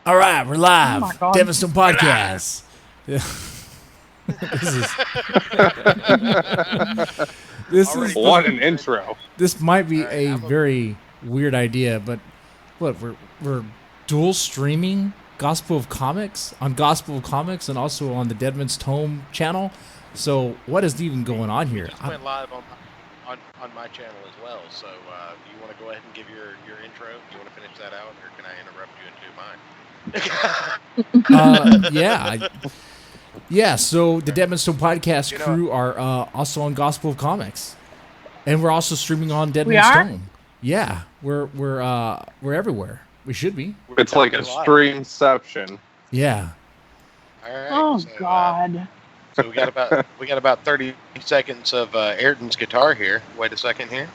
All right, we're live. Oh my God. Deadmanstome Podcast. This is What an intro. This might be a very weird idea, but what we're dual streaming Gospel of Comics on Gospel of Comics and also on the Deadman's Tome channel. So what is even going on here? We just went live on my channel as well. So you want to go ahead and give your intro? You want to finish that out, or can I interrupt you and do mine? Yeah. So the Deadmanstone Podcast crew are also on Gospel of Comics, and we're also streaming on Deadmanstone. Yeah, we're everywhere. We should be. It's like a streamception. Yeah. All right. Oh so, God. So we got about 30 seconds of Ayrton's guitar here. Wait a second here.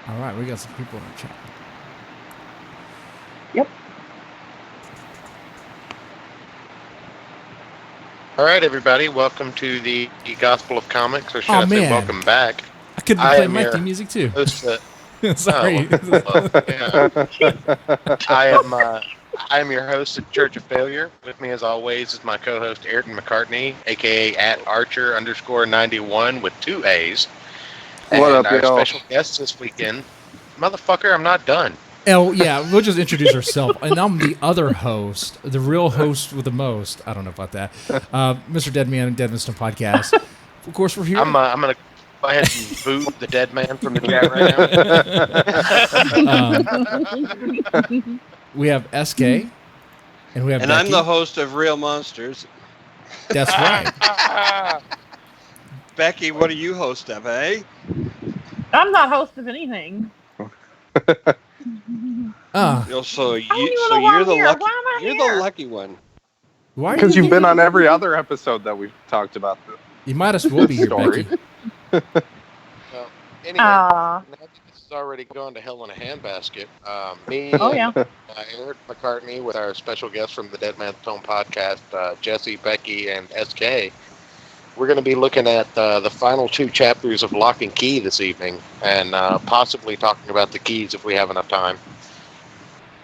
All right, we got some people in the chat. Yep. All right, everybody. Welcome to the Gospel of Comics, or should I say welcome back. I couldn't play my theme music too. Sorry. I am your host at Church of Failure. With me, as always, is my co-host Ayrton McCartney, aka @Archer_91 with 2 A's. What up, our y'all? special guest this weekend, motherfucker, I'm not done. Oh, yeah, we'll just introduce ourselves. And I'm the other host, the real host with the most. I don't know about that. Mr. Deadman and Deadmanstone Podcast. Of course, we're here. I'm going to go ahead and boot the Deadman from the chat right now. We have SK, and we have And Becky. I'm the host of Real Monsters. That's right. Becky, what are you host of, eh? I'm not host of anything. So even know why you're I'm the here. lucky. Why am I You're here? the lucky one. Why are Because you you've been here? on every other episode that we've talked about. You might as well be here, Story. Becky. Well, anyway, now that this is already gone to hell in a handbasket. Me Oh, and yeah. Eric McCartney with our special guest from the Deadman Tome podcast, Jesse, Becky, and SK. We're going to be looking at the final 2 chapters of Locke and Key this evening, and possibly talking about the keys if we have enough time.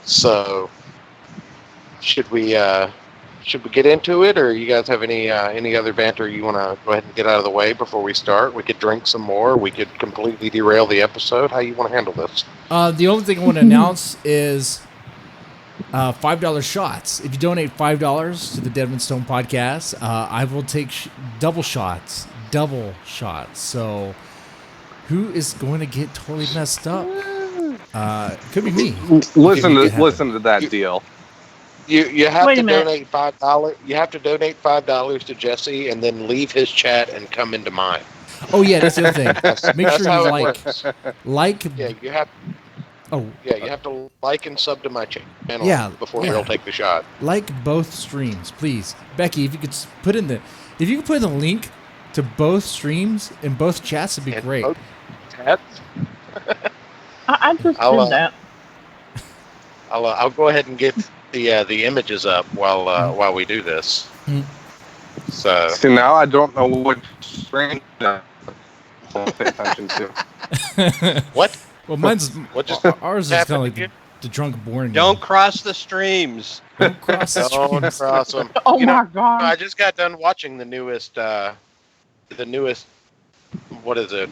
So, should we get into it, or you guys have any other banter you want to go ahead and get out of the way before we start? We could drink some more. We could completely derail the episode. How you want to handle this? The only thing I want to announce is $5 shots. If you donate $5 to the Deadmanstone Podcast, I will take double shots. So, who is going to get totally messed up? It could be me. Listen to that deal. You have Wait to a minute. donate $5. You have to donate $5 to Jesse, and then leave his chat and come into mine. Oh yeah, that's the other thing. Make That's sure how you it like. works. Like. Yeah, you have. Oh. Yeah, you have to like and sub to my channel before yeah. we'll take the shot. Like both streams, please. Becky, if you could put in the link to both streams in both chats, it'd be great. I just I'll, did that. I'll go ahead and get the images up while we do this. Hmm. So See, now I don't know what screen to pay attention to. what? Well, mine's ours is kind of like happened the drunk boring. Don't cross the streams. Don't cross the Don't streams. cross them. Oh You know, my God. I just got done watching the newest. What is it?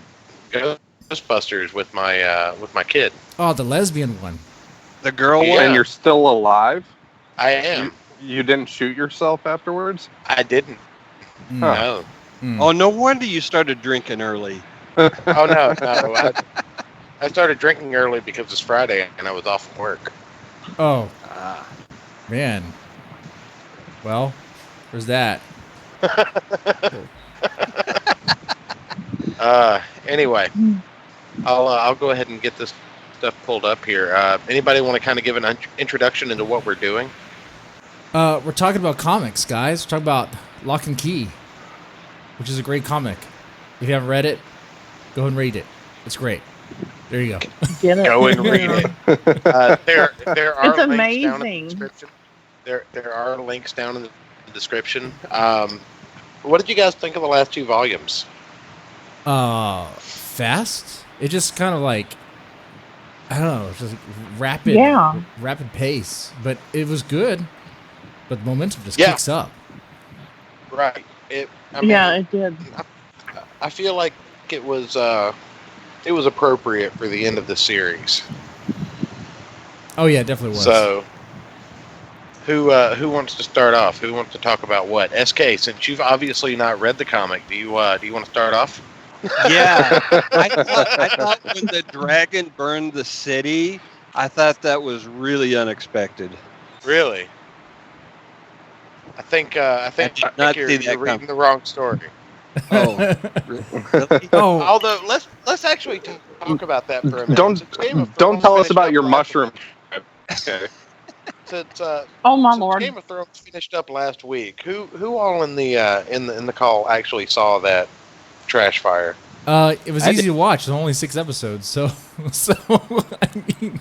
Ghostbusters with my kid. Oh, the lesbian one. The girl Yeah. one. And you're still alive? I am. You didn't shoot yourself afterwards? I didn't. Mm. No. Mm. Oh, no wonder you started drinking early. Oh no. I started drinking early because it's Friday and I was off from work. Oh, man. Well, there's that. Anyway, I'll go ahead and get this stuff pulled up here. Anybody want to kind of give an introduction into what we're doing? We're talking about comics, guys. We're talking about Locke and Key, which is a great comic. If you haven't read it, Go and read it. It's great. There you go. Get it? Go and read it. There are It's links down in the amazing. description. There are links down in the description. What did you guys think of the last 2 volumes? Fast. It just kind of like, I don't know, just like rapid pace. But it was good. But the momentum just kicks up. Right. It did. I feel like it was appropriate for the end of the series. Oh yeah, it definitely was. So, who wants to start off? Who wants to talk about what? SK, since you've obviously not read the comic, do you want to start off? Yeah, I thought when the dragon burned the city, I thought that was really unexpected. Really? I think you're reading the wrong story. Oh, really? Oh, Although let's actually talk about that for a minute. Don't tell us about your mushroom. Okay. Since Oh my since lord! Game of Thrones finished up last week, who all in the call actually saw that trash fire? it was easy to watch. There's only 6 episodes, so I mean,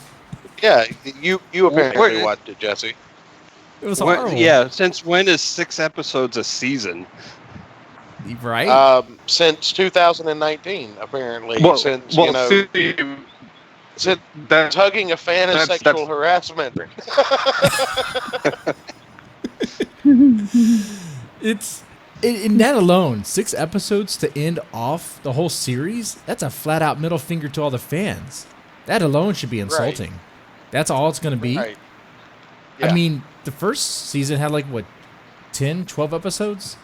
Yeah, you apparently watched it, Jesse. it was horrible. Yeah, since when is 6 episodes a season? Right? Since 2019, apparently. Since tugging a fan is sexual harassment. It's in that alone, 6 episodes to end off the whole series. That's a flat out middle finger to all the fans. That alone should be insulting. Right. That's all it's going to be. Right. Yeah. I mean, the first season had like what, 10, 12 episodes,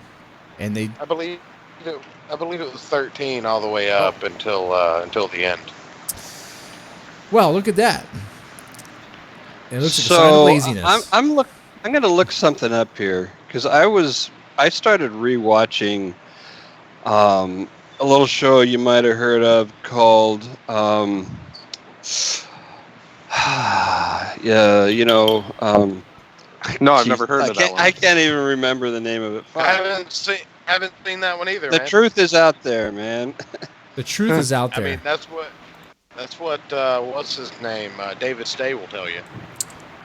and they. I believe it was 13 all the way up until the end. Well, look at that. It looks like a sign of laziness. I'm going to look something up here because I started rewatching a little show you might have heard of called No, I've never heard of that one. I can't even remember the name of it. I haven't seen that one either. The man. truth is out there, man. The truth is out there. I mean, that's what what's his name? David Stay will tell you.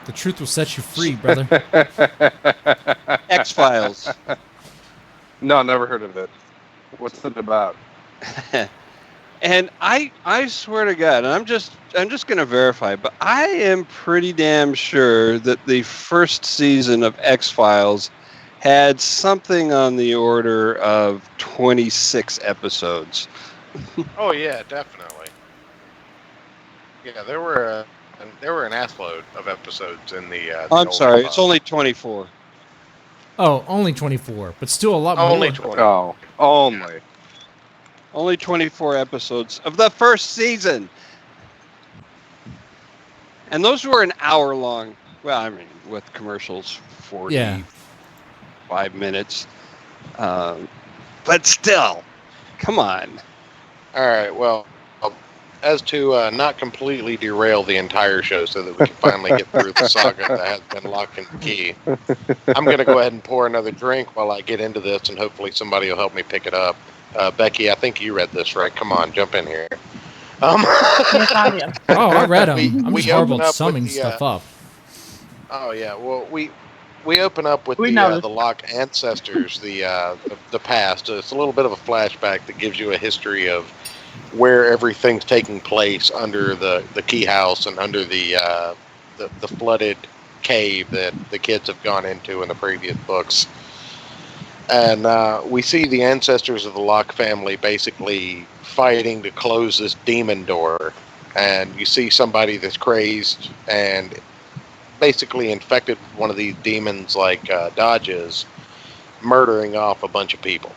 The truth will set you free, brother. X-Files. No, never heard of it. What's it about? And I swear to God, and I'm just going to verify, but I am pretty damn sure that the first season of X-Files had something on the order of 26 episodes. Oh yeah, definitely. Yeah, there were an assload of episodes in the I'm old sorry, club. it's only 24. Oh, only 24, but still a lot more. Only 20. Oh, only. Only 24 episodes of the first season. And those were an hour long. Well, I mean, with commercials, 45 minutes. But still, come on. All right, well, as to not completely derail the entire show so that we can finally get through the saga that has been Lock and Key, I'm going to go ahead and pour another drink while I get into this, and hopefully somebody will help me pick it up. Becky, I think you read this, right? Come on, jump in here. Yes, I did. Oh, I read them. I'm we just horrible open at up summing with the, stuff up. Oh yeah, well we open up with We the noticed. Locke ancestors, the past. It's a little bit of a flashback that gives you a history of where everything's taking place under the key house and under the flooded cave that the kids have gone into in the previous books. And we see the ancestors of the Locke family basically fighting to close this demon door. And you see somebody that's crazed and basically infected with one of these demons like Dodge is, murdering off a bunch of people.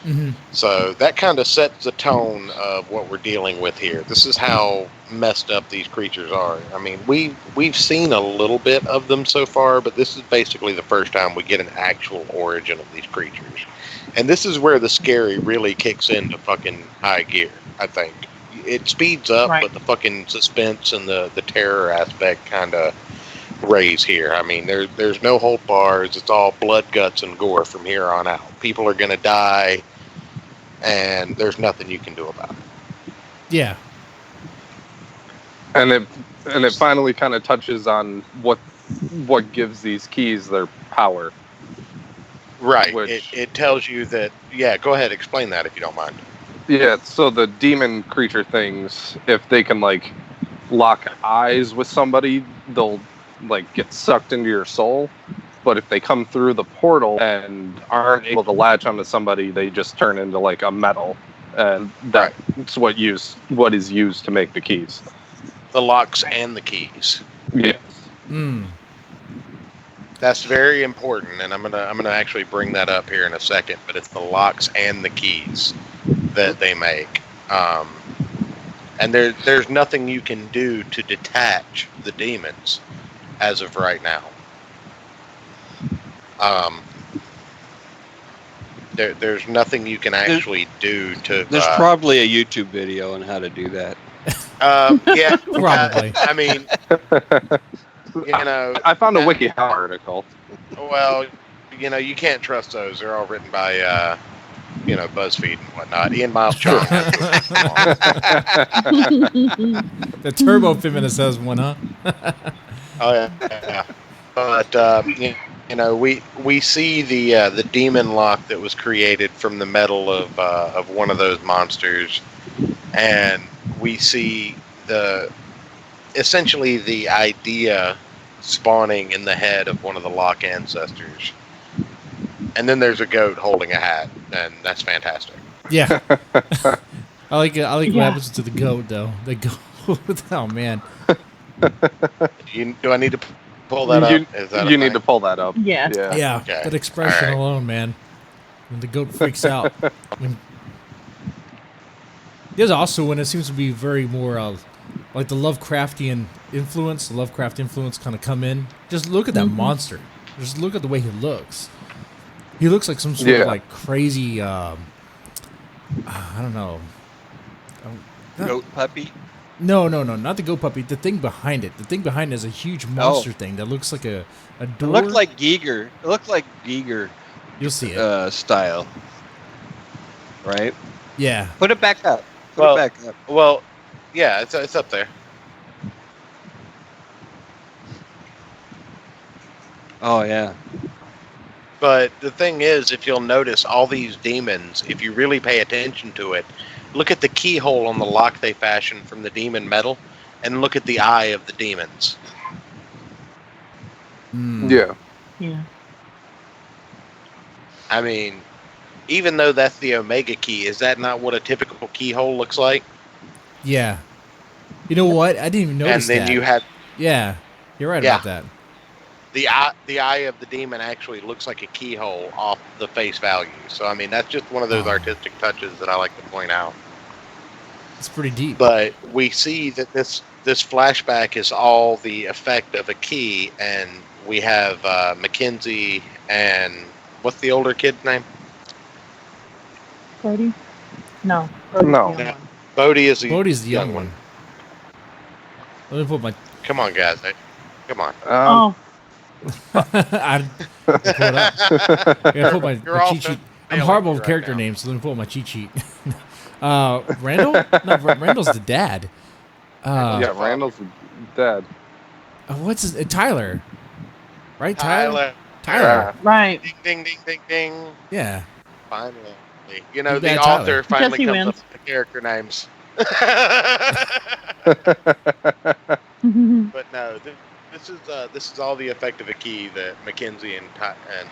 Mm-hmm. So that kind of sets the tone of what we're dealing with here. This is how messed up these creatures are. I mean, we've seen a little bit of them so far, but this is basically the first time we get an actual origin of these creatures. And this is where the scary really kicks into fucking high gear, I think. It speeds up, Right. but the fucking suspense and the terror aspect kind of raise here. I mean, there's no hold bars. It's all blood, guts, and gore from here on out. People are going to die, and there's nothing you can do about it. Yeah. And it finally kind of touches on what gives these keys their power. Right. Which- It tells you that. Yeah. Go ahead. Explain that if you don't mind. Yeah, so the demon creature things, if they can like lock eyes with somebody, they'll like get sucked into your soul. But if they come through the portal and aren't able to latch onto somebody, they just turn into like a metal, and that's what is used to make the keys. The locks and the keys. Yes. Mm. That's very important, and I'm gonna actually bring that up here in a second. But it's the locks and the keys that they make, and there's nothing you can do to detach the demons as of right now. There's nothing you can actually do to. There's probably a YouTube video on how to do that. Yeah, Probably. I mean, I found a WikiHow article. Well, you can't trust those. They're all written by, BuzzFeed and whatnot. Ian Miles Chong. The turbo feminist has one, huh? Oh yeah. But we see the demon lock that was created from the metal of one of those monsters, and we see essentially the idea spawning in the head of one of the Locke ancestors. And then there's a goat holding a hat, and that's fantastic. Yeah. I like what happens to the goat, though. The goat. Oh, man. Do I need to pull that up? Is that you need to pull that up. Yeah. Yeah, Okay. that expression All right. alone, man. When the goat freaks out. There's also when it seems to be very more like the Lovecraftian influence, the Lovecraft influence kind of come in. Just look at that monster. Just look at the way he looks. He looks like some sort of like crazy, I don't know. Goat puppy? No, not the goat puppy. The thing behind it. The thing behind it is a huge monster thing that looks like a door. It looked like Giger. It looked like Giger. You'll see it. Style. Right? Yeah. Put it back up. Well, Put it back up. Well, yeah, it's up there. Oh, yeah. But the thing is, if you'll notice, all these demons, if you really pay attention to it, look at the keyhole on the lock they fashioned from the demon metal, and look at the eye of the demons. Yeah. Yeah. I mean, even though that's the Omega key, is that not what a typical keyhole looks like? Yeah. You know what? I didn't even notice And then that. you had Yeah. You're right about that. the eye of the demon actually looks like a keyhole off the face value. So I mean, that's just one of those artistic touches that I like to point out. It's pretty deep. But we see that this flashback is all the effect of a key, and we have Mackenzie and what's the older kid's name? Bodhi? No. Bodhi's No. the young one. Bodhi is the Bodhi's the young one. Let me put my. Come on, guys. Come on. Oh, I pull it up. I gotta put my You're all cheat sheet. I'm failing horrible me with right character now. names, so let me pull up my cheat sheet. Randall? No, Randall's the dad. Yeah, Randall's dead. What's his Tyler? Right, Tyler. Tyler. right. Ding, ding, ding, ding, ding. Yeah. Finally. You know, You the bad Tyler. author finally Because he comes up wins. with the character names. But no, this is all the effect of a key that Mackenzie and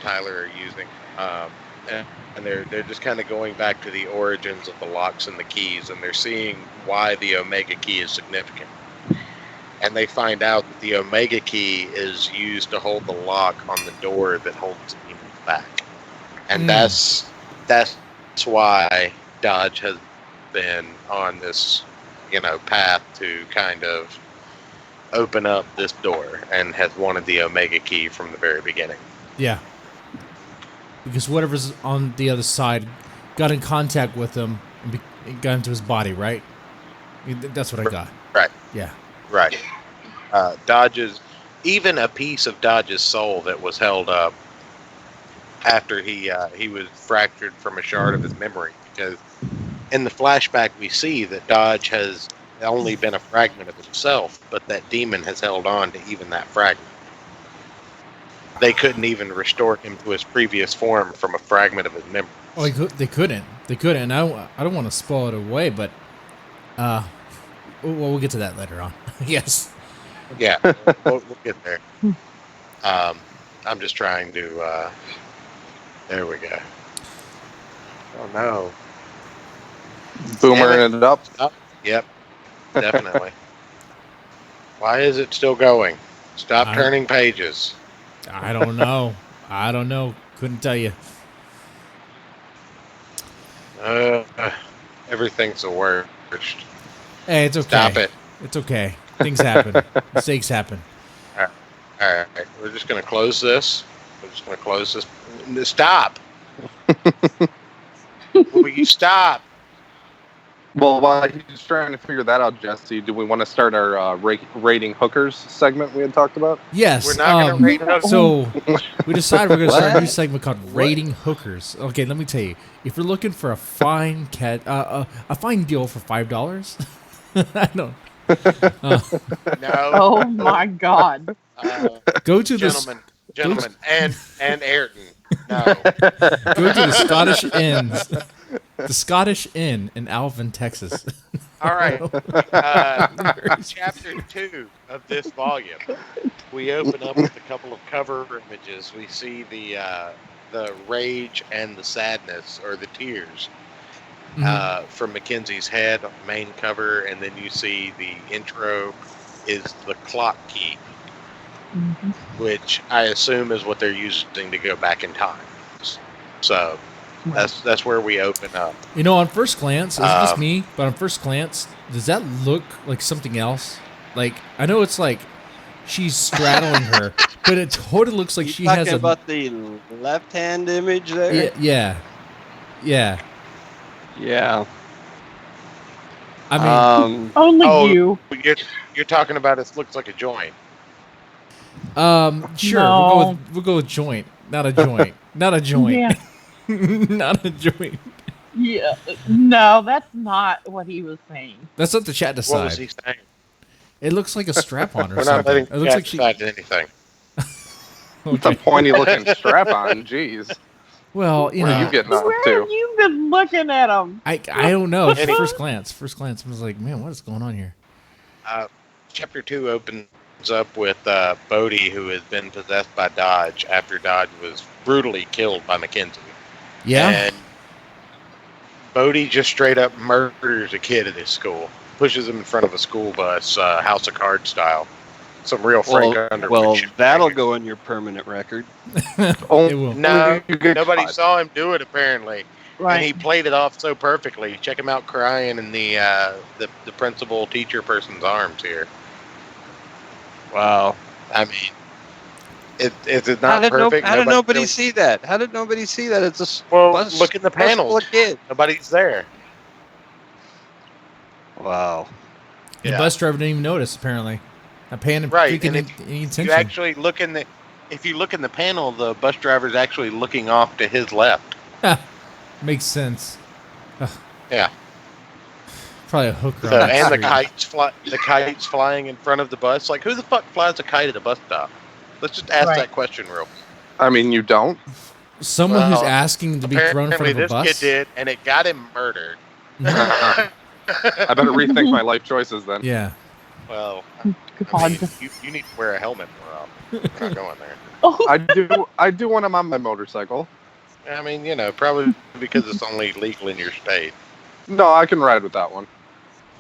Tyler are using, and they're just kind of going back to the origins of the locks and the keys, and they're seeing why the Omega key is significant. And they find out that the Omega key is used to hold the lock on the door that holds the demons back, and that's why Dodge has been on this, path to kind of open up this door and has wanted the Omega key from the very beginning. Yeah. Because whatever's on the other side got in contact with him and got into his body, right? That's what I got. Right. Yeah. Right. Dodge's, even a piece of Dodge's soul that was held up after he was fractured from a shard of his memory, because in the flashback, we see that Dodge has only been a fragment of himself, but that demon has held on to even that fragment. They couldn't even restore him to his previous form from a fragment of his memory. Oh, they couldn't. They couldn't. And I don't want to spoil it away, but we'll get to that later on. Yes. Yeah, we'll get there. I'm just trying to. There we go. Oh no! Boomering it up. Yep, definitely. Why is it still going? Stop turning pages. I don't know. I don't know. Couldn't tell you. Everything's the worst. Hey, it's okay. Stop it. It's okay. Things happen. Mistakes happen. All right. We're just going to close this. Stop. Will you stop? Well, while he's trying to figure that out, Jesse, do we want to start our rating hookers segment we had talked about? Yes. We're not going to rate hookers. So we decided we're going to start a new segment called Rating Hookers. Okay, let me tell you. If you're looking for a fine a fine deal for $5, I don't. No. Oh my God. Go to Gentlemen, and Ayrton. No. Go to the Scottish Inns. The Scottish Inn in Alvin, Texas. All right. Chapter 2 of this volume. We open up with a couple of cover images. We see the rage and the sadness, or the tears, from Mackenzie's head on the main cover, and then you see the intro is the clock key, which I assume is what they're using to go back in time. So that's where we open up. You know, on first glance, it's just me, but on first glance, does that look like something else? Like, I know it's like she's straddling her, but it totally looks like she has about the left-hand image there? Yeah. I mean, only you. You're talking about it looks like a joint. sure, No. we'll go with joint, not a joint, not a joint, Yeah. not a joint. Yeah. No, that's not what he was saying. That's what the chat What was decide. he saying? It looks like a strap-on or We're not something. letting It looks like she. decide anything. It's a pointy looking strap on. Jeez. Well, you What know, are you getting up Where to? have you been looking at him? I don't know. Any- First glance, I was like, man, what is going on here? Chapter 2 opens up with Bodhi, who has been possessed by Dodge after Dodge was brutally killed by Mackenzie. Yeah. And Bodhi just straight up murders a kid at his school, pushes him in front of a school bus, House of Cards style. Some real Frank Underwood Well, shit. that'll go on your permanent record. It will. No, You get nobody caught. saw him do it apparently, Right. and he played it off so perfectly. Check him out crying in the principal teacher person's arms here. Wow. I mean, is it not perfect? How did nobody really- see that? How did nobody see that? It's a Well, bus- look in the bus full panels. of kids. Nobody's there. Wow. The Yeah. bus driver didn't even notice, apparently. Not paying Right, freaking and any You attention. actually look in the. If you look in the panel, the bus driver's actually looking off to his left. Makes sense. Yeah. Probably a hooker. So, on and the street. kites flying in front of the bus. Like, who the fuck flies a kite at a bus stop? Let's just ask Right. that question real. I mean, you don't. Someone who's Well, asking to be thrown in front Apparently, of a this bus. kid did, and it got him murdered. I better rethink my life choices then. Yeah. Well, God. I mean, you need to wear a helmet more often. We're not going there. Oh, I do when I'm on my motorcycle. I mean, probably because it's only legal in your state. No, I can ride with that one.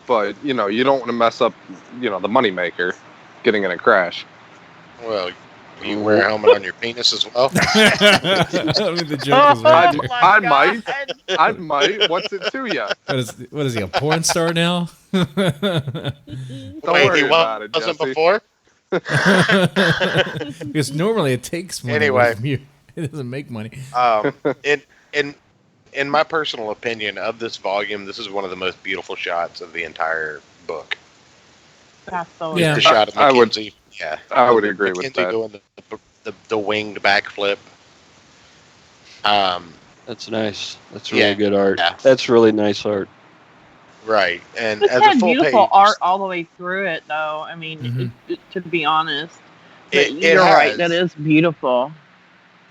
But, you don't want to mess up, the moneymaker getting in a crash. Well, you wear a helmet on your penis as well. I mean, the joke was right there. I might. I might. What's it to you? What is he, a porn star now? Don't Wait, worry he about it, wasn't Jesse. before? Because normally it takes money Anyway. from you. It doesn't make money. In my personal opinion of this volume, this is one of the most beautiful shots of the entire book. that's so. Yeah. The shot of I would- Mackenzie. Yeah, I would agree with Mackenzie that. doing the winged backflip. That's nice. That's really Yeah. good art. Yeah. That's really nice art. Right, and It's as a had full beautiful page, art all the way through it, though. I mean, to be honest, but it you're right. That has. is beautiful.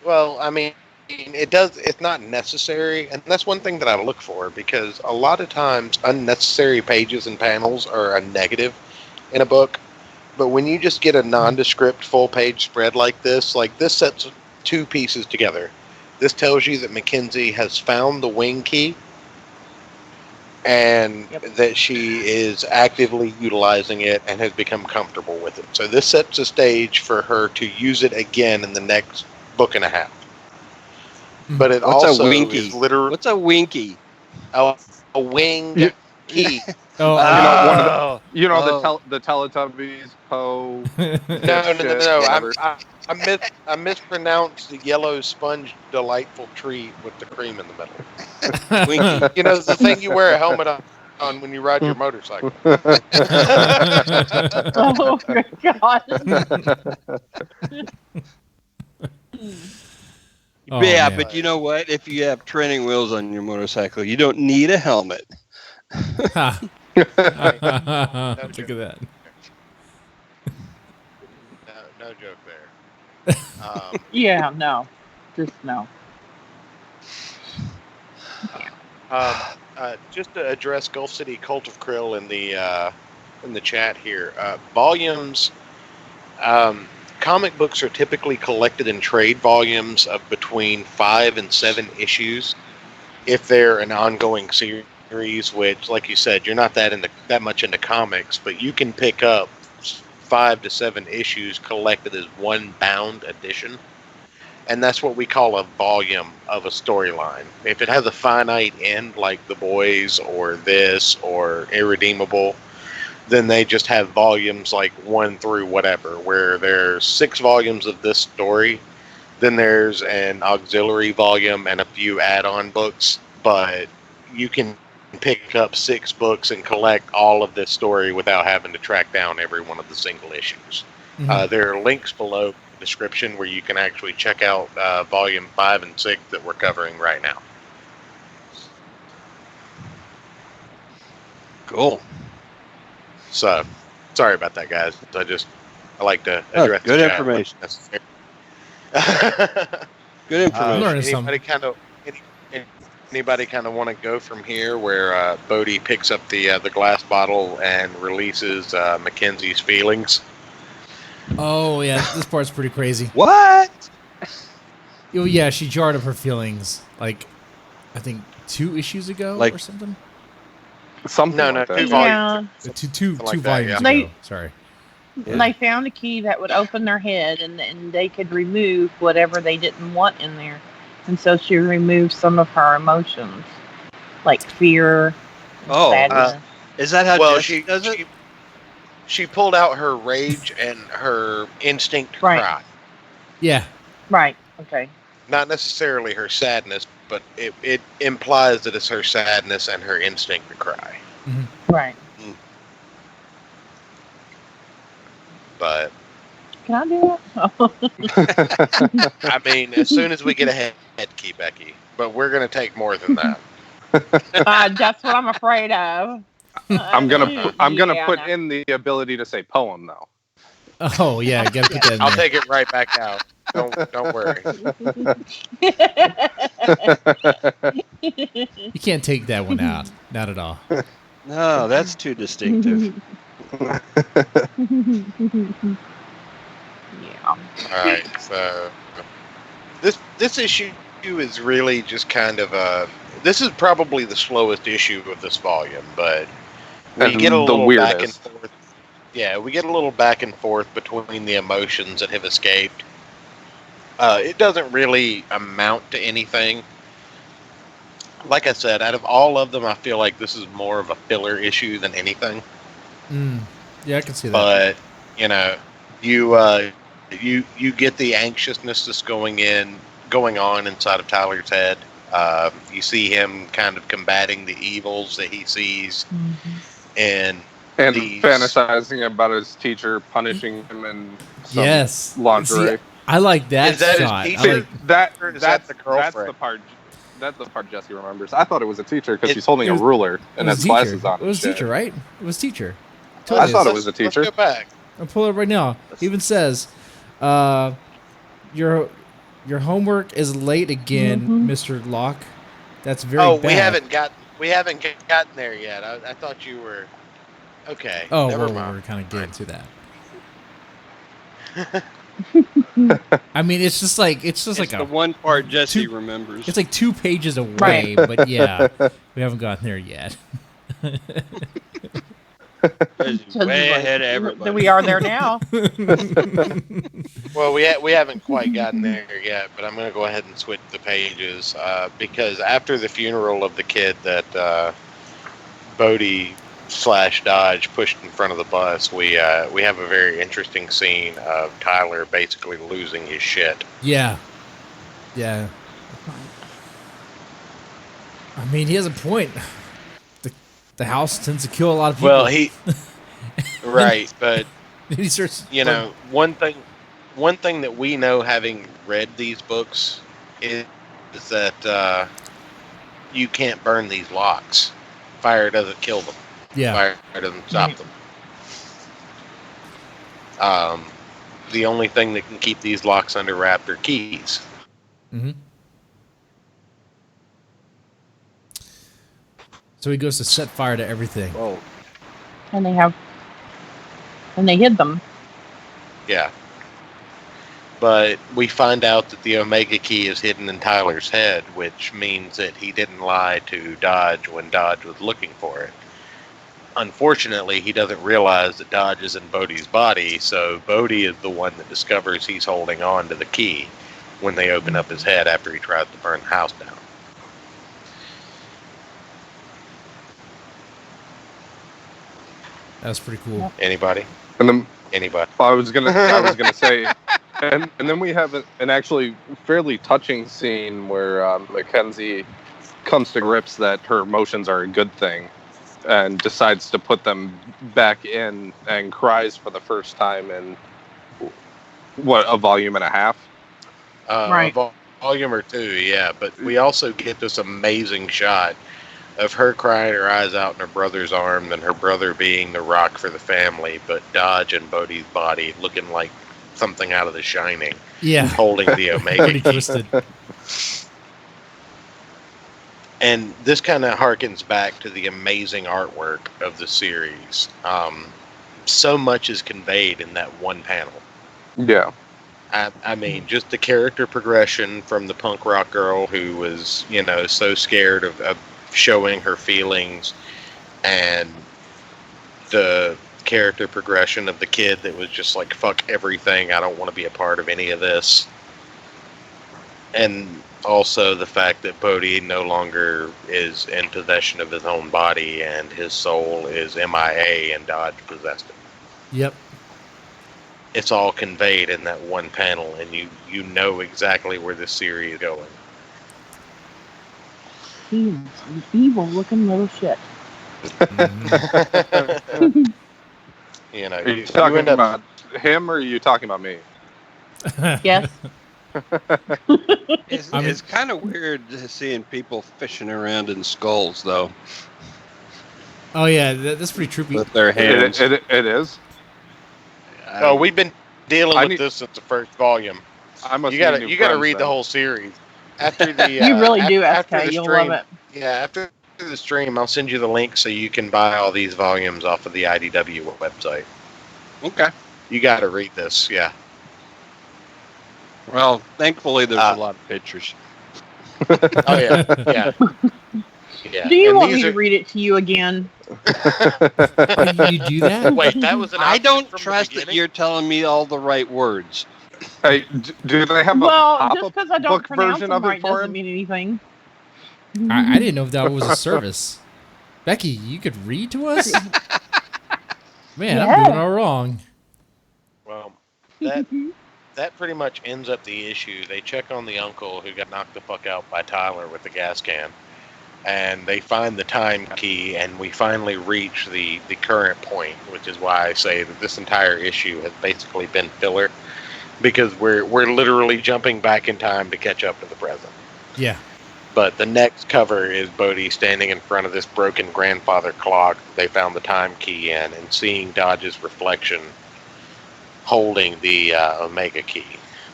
Well, I mean, it does. It's not necessary, and that's one thing that I look for because a lot of times unnecessary pages and panels are a negative in a book. But when you just get a nondescript full page spread like this sets two pieces together. This tells you that Mackenzie has found the wing key and Yep. that she is actively utilizing it and has become comfortable with it. So this sets the stage for her to use it again in the next book and a half. But it What's also a winky? is literally What's a winky? a wing You, key. Oh, one of the Oh. the Teletubbies, Poe, No. whatever. I mispronounced the yellow sponge delightful treat with the cream in the middle. Winky. You know, the thing you wear a helmet on when you ride your motorcycle. Oh my god! Oh, Yeah, man. but you know what? If you have training wheels on your motorcycle, you don't need a helmet. Ha. No Look joke. at that. No joke there. Yeah, no, just no. Just to address Gulf City Cult of Krill in the chat here, volumes. Comic books are typically collected in trade volumes of between 5 and 7 issues. If they're an ongoing series, which, like you said, you're not that much into comics, but you can pick up 5 to 7 issues collected as one bound edition. And that's what we call a volume of a storyline. If it has a finite end, like The Boys or this or Irredeemable, then they just have volumes like 1 through whatever, where there's 6 volumes of this story. Then there's an auxiliary volume and a few add-on books, but you can pick up 6 books and collect all of this story without having to track down every one of the single issues. There are links below in the description where you can actually check out volume 5 and 6 that we're covering right now. Cool. So, sorry about that, guys. I like to address good the chat information. when necessary. Good information. learning something. Anybody kind of want to go from here where Bodhi picks up the glass bottle and releases Mackenzie's feelings? Oh, yeah. This part's pretty crazy. What? Oh, yeah. She jarred up her feelings, like, I think 2 issues ago Like- or something. Something No, like that. 2 Yeah. volumes. Two like that, volumes yeah. ago. Sorry. And they found a key that would open their head, and they could remove whatever they didn't want in there. And so she removed some of her emotions, like fear, and Oh, sadness. Is that how Well, Jesse does it? she pulled out her rage and her instinct to Right. cry. Yeah. Right. Okay. Not necessarily her sadness, but it implies that it's her sadness and her instinct to cry. Right. But Can I do that? I mean, as soon as we get a head key, Becky, but we're going to take more than that. That's what I'm afraid of. I'm gonna Yeah, put no. in the ability to say poem though. Oh, yeah. Gotta put that in I'll there. take it right back out. Don't worry. You can't take that one out. Not at all. No, that's too distinctive. Yeah. All right, so this issue is really just kind of this is probably the slowest issue of this volume, but we And get a the little back and weirdest. forth. Yeah, we get a little back and forth between the emotions that have escaped. It doesn't really amount to anything. Like I said, out of all of them, I feel like this is more of a filler issue than anything. Yeah, I can see that. But you know, you get the anxiousness that's going on inside of Tyler's head. You see him kind of combating the evils that he sees, and fantasizing about his teacher punishing him in some Yes. lingerie. See, I like that Is that his shot. teacher? I like, Or is that the girlfriend? That's the part. that's the part Jesse remembers. I thought it was a teacher because It- she's holding it a was- ruler It and was has teacher. glasses on. It was and shit. teacher, right? It was teacher. I thought it was a Let's teacher. go back. I'll pull it up right now. It even says, your homework is late again, Mhm. Mr. Locke. That's very Oh, bad. we haven't gotten there yet. I thought you were. Okay. Oh, never well, mind. we're kind of getting to that. I mean, it's just like It's like the a one part Jesse two- remembers. it's like 2 pages away, Right. but yeah, we haven't gotten there yet. Jesse's way ahead of everybody. We are there now. Well, we haven't quite gotten there yet, but I'm going to go ahead and switch the pages because after the funeral of the kid that Bodhi / Dodge pushed in front of the bus, we have a very interesting scene of Tyler basically losing his shit. Yeah. I mean, he has a point. The house tends to kill a lot of people. Well, right, but he starts. one thing that we know, having read these books, is that you can't burn these locks. Fire doesn't kill them. Yeah. Fire doesn't stop them. The only thing that can keep these locks under wrap are keys. Mm-hmm. So he goes to set fire to everything. Oh, And they hid them. Yeah. But we find out that the Omega key is hidden in Tyler's head, which means that he didn't lie to Dodge when Dodge was looking for it. Unfortunately, he doesn't realize that Dodge is in Bodhi's body, so Bodhi is the one that discovers he's holding on to the key when they open up his head after he tries to burn the house down. That's pretty cool. Anybody? and then Anybody? I was gonna say, and then we have an actually fairly touching scene where Mackenzie comes to grips that her emotions are a good thing, and decides to put them back in, and cries for the first time in a volume and a half. Right. Volume or two, yeah. But we also get this amazing shot of her crying her eyes out in her brother's arm, and her brother being the rock for the family, but Dodge and Bodhi's body looking like something out of The Shining, Yeah. holding the Omega Pretty key. twisted. And this kind of harkens back to the amazing artwork of the series. So much is conveyed in that one panel. Yeah. I mean, just the character progression from the punk rock girl who was, so scared of showing her feelings, and the character progression of the kid that was just like, fuck everything, I don't want to be a part of any of this. And also the fact that Bodhi no longer is in possession of his own body, and his soul is MIA and Dodge possessed it. Yep. It's all conveyed in that one panel, and you know exactly where this series is going. He's an evil-looking little shit. Mhm. Are you you talking end up about him, or are you talking about me? Yes. It's kind of weird seeing people fishing around in skulls, though, Oh yeah, that's pretty trippy. with their hands. It is. Oh, we've been dealing I with need- this since the first volume. I must You need gotta new you gotta friends read the then. whole series. After the You really do, after SK. the You'll stream, love it. Yeah, after the stream, I'll send you the link so you can buy all these volumes off of the IDW website. Okay. You gotta read this, yeah. Well, thankfully, there's a lot of pictures. Oh yeah, yeah. Yeah. Do you And want me these to are- read it to you again? You do that? Wait, that was an I option don't from the trust that beginning? you're telling me all the right words. Hey, do they have a Well, pop-up just because I don't book pronounce version them of it right for doesn't him? mean anything. I didn't know if that was a service. Becky, you could read to us? Man, I'm Yeah. doing all wrong. Well, that pretty much ends up the issue. They check on the uncle who got knocked the fuck out by Tyler with the gas can, and they find the time key, and we finally reach the current point, which is why I say that this entire issue has basically been filler, because we're literally jumping back in time to catch up to the present. Yeah. But the next cover is Bodhi standing in front of this broken grandfather clock they found the time key in, and seeing Dodge's reflection holding the Omega key,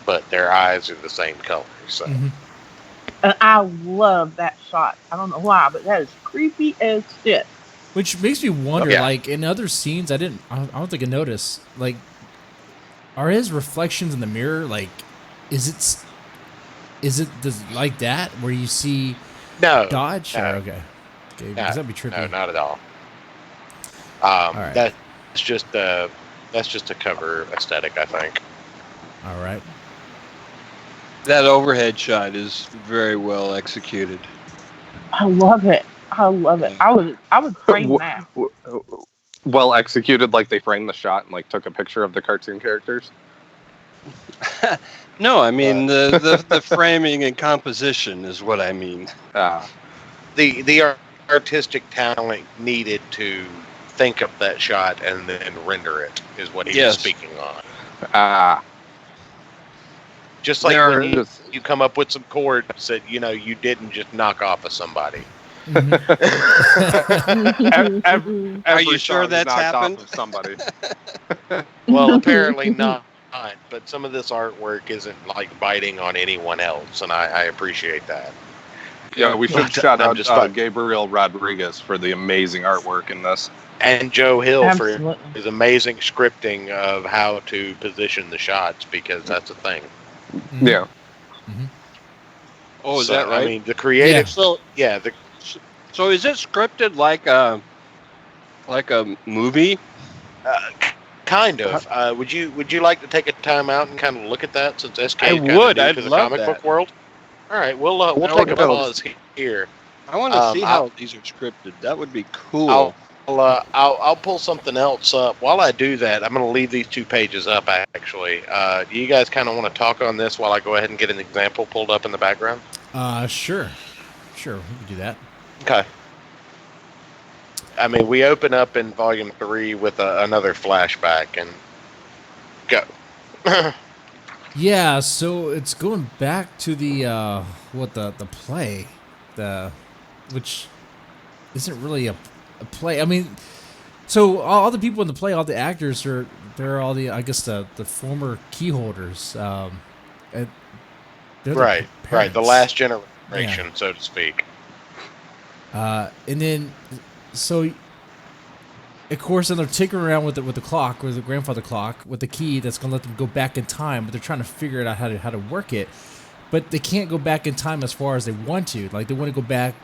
but their eyes are the same color. So And I love that shot. I don't know why, but that is creepy as shit. Which makes me wonder, Yeah. like in other scenes, I don't think I noticed. Like, are his reflections in the mirror like, is it like that where you see Dodge? No. Or, okay, because that'd be trippy. No, not at all. right. That's just a cover aesthetic, I think. All right. That overhead shot is very well executed. I love it. I would frame that. Well executed, like they framed the shot and like took a picture of the cartoon characters. No, I mean the framing and composition is what I mean. The artistic talent needed to think of that shot and then render it is what he was speaking on. Just like when you come up with some chords that you didn't just knock off of somebody. Are you sure that's happened? Off of somebody. Well, apparently not. But some of this artwork isn't like biting on anyone else, and I appreciate that. Yeah, we should shout out just Gabriel Rodriguez for the amazing artwork in this. And Joe Hill Absolutely. for his amazing scripting of how to position the shots, because that's a thing. Yeah. Mm-hmm. Oh, is that right? I mean, the creative. Yeah. So is it scripted like a movie? Kind of. Would you like to take a time out and kind of look at that, since SK I is kind would. of new I'd to the love comic that. book world? All right, we'll take a pause here. I want to see how these are scripted. That would be cool. I'll pull something else up. While I do that, I'm going to leave these 2 pages up, actually. Do you guys kind of want to talk on this while I go ahead and get an example pulled up in the background? Sure. We can do that. Okay. I mean, we open up in volume 3 with another flashback, and go. Yeah, so it's going back to the play, which isn't really a play. I mean, so all the people in the play, all the actors they're all the, I guess, the former key holders. And they're right, the last generation, so to speak. And then, so of course, then they're tinkering around with the clock, with the grandfather clock, with the key that's going to let them go back in time. But they're trying to figure out how to work it. But they can't go back in time as far as they want to. Like, they want to go back,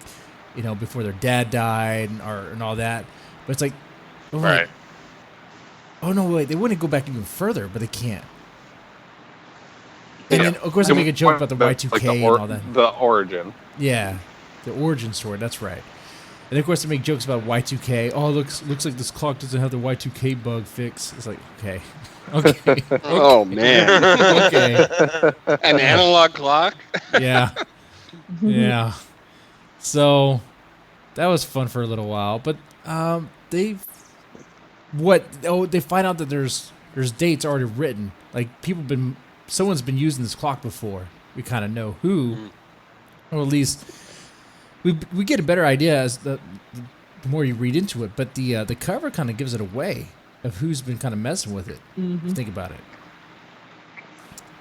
before their dad died and all that. But it's like, right. Oh no, wait! They want to go back even further, but they can't. And then, of course, they make a joke about the Y2K and all that. The origin. Yeah, the origin story. That's right. And of course, they make jokes about Y2K. Oh, looks like this clock doesn't have the Y2K bug fix. It's like, okay. Oh man. Okay. An analog clock. Yeah. So that was fun for a little while, but they find out that there's dates already written. Like, someone's been using this clock before. We kind of know who, or at least we get a better idea as the more you read into it. But the cover kind of gives it away of who's been kind of messing with it. If you think about it.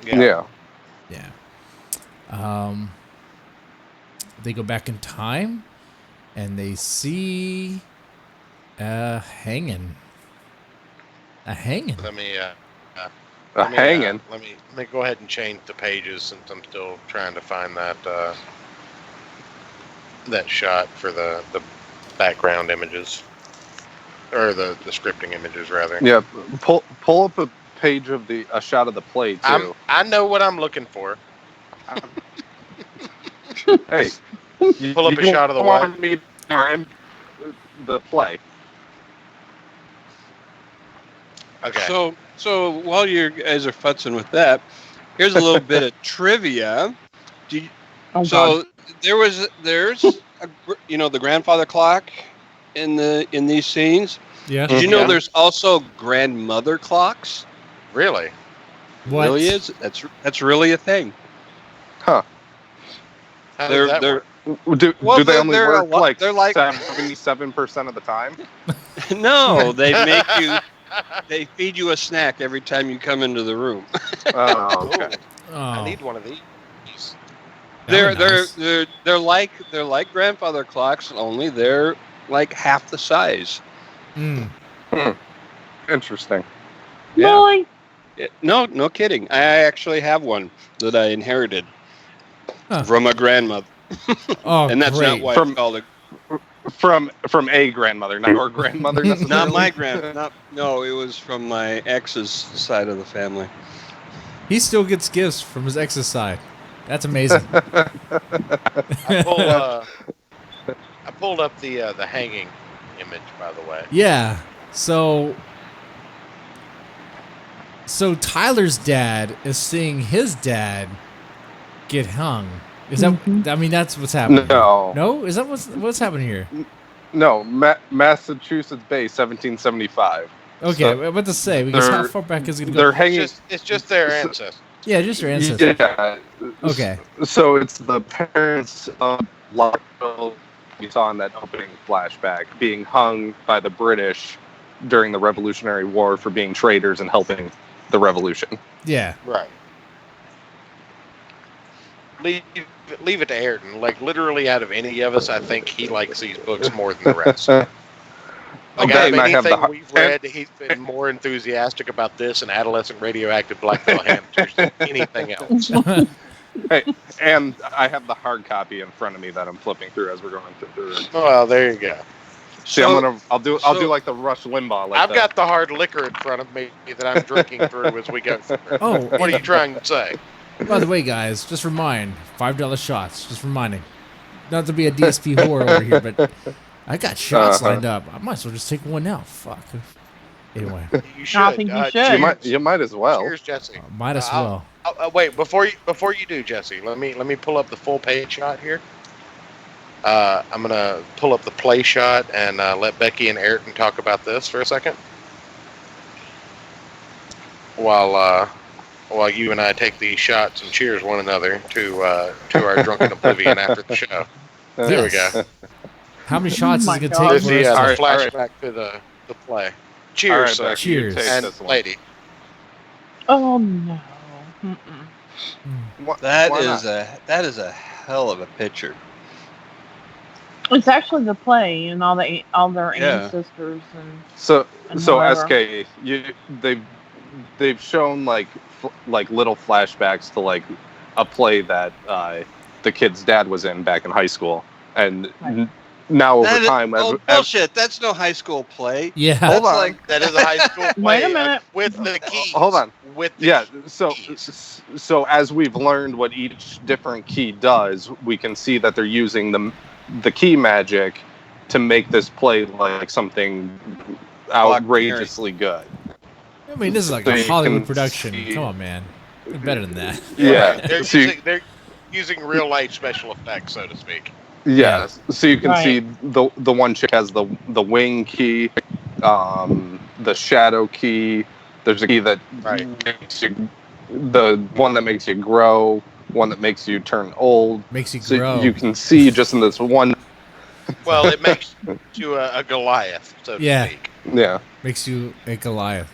Yeah. They go back in time, and they see a hanging. Let me hanging. Let me go ahead and change the pages, since I'm still trying to find that shot for the background images, or the scripting images rather. Yeah, pull up a page of a shot of the play too. I know what I'm looking for. Hey, pull up a shot of the what? The play. Okay. So while you guys are futzing with that, here's a little bit of trivia. God. There's the grandfather clock in these scenes. Yeah. Did you know there's also grandmother clocks? Really? What? Really is? That's really a thing. Huh. How does that work? Do Well, they only they're work like they're like 77% of the time? no, they make you. They feed you a snack every time you come into the room. Oh, okay. Oh, Oh, I need one of these. that'd be nice. They're like grandfather clocks, only they're like half the size. Mm. Interesting. Yeah. Really? No kidding. I actually have one that I inherited Huh. from a grandmother, Oh, and that's not great. why From- it's called a. From a grandmother, not your grandmother necessarily. Not my no, it was from my ex's side of the family. He still gets gifts from his ex's side. That's amazing. I pulled up the hanging image, by the way. Yeah. So Tyler's dad is seeing his dad get hung. Is that? I mean, that's what's happening. No. No. Is that what's happening here? No, Massachusetts Bay, 1775. Okay, So I'm about to say because how they're- far back is it going to They're go? hanging. It's just their ancestors. Yeah, just your ancestors. Yeah. Okay. So it's the parents of Locke we saw in that opening flashback being hung by the British during the Revolutionary War for being traitors and helping the revolution. Yeah. Right. Leave it to Ayrton. Like, literally, out of any of us, I think he likes these books more than the rest. Like, Okay, out of and I have anything the- we've read, he's been more enthusiastic about this and adolescent radioactive black belt hamsters than anything else. Hey, and I have the hard copy in front of me that I'm flipping through as we're going through it. Well, there you go. See, I'll do like the Rush Limbaugh. Like I've got the hard liquor in front of me that I'm drinking through as we go through. Oh, What are you trying to say? by the way, guys, just remind $5 shots. Just reminding. Not to be a DSP whore over here, but I got shots lined up. I might as well just take one now. Fuck. Anyway, You should. I think you should. You might as well. Cheers, Jesse. might as I'll- well. wait, before you do, Jesse, let me pull up the full page shot here. I'm gonna pull up the play shot and let Becky and Ayrton talk about this for a second, while you and I take these shots and cheers one another to our drunken oblivion after the show. There we Yes. go. How many shots is my it going to God. take There's for us? the All right, flashback to the play. Cheers, All right, sir. Becky, you Cheers. take And this one. lady. Oh no. Mm-mm. That Why is not? a hell of a picture. It's actually the play and all their Yeah. ancestors and So whatever. SK, they've shown like little flashbacks to like a play that the kid's dad was in back in high school, and Right. now over That is- time, bullshit. That's no high school play. Yeah. Hold That's on. like That is a high school play. Wait a minute. With the keys. Hold on. With the Yeah, keys. so as we've learned what each different key does, we can see that they're using the key magic to make this play like something outrageously good. I mean, this is like So a you Hollywood can production. see- Come on, man. You're better than that. Yeah, Right. so you- They're using real life special effects, so to speak. yeah. So you can Right. see the one chick has the wing key, the shadow key. There's a key that Right. makes you, the one that makes you grow, one that makes you turn old. Makes you So grow. you can see just in this one. Well, it makes you a Goliath, so to Yeah. speak. Yeah. Makes you a Goliath.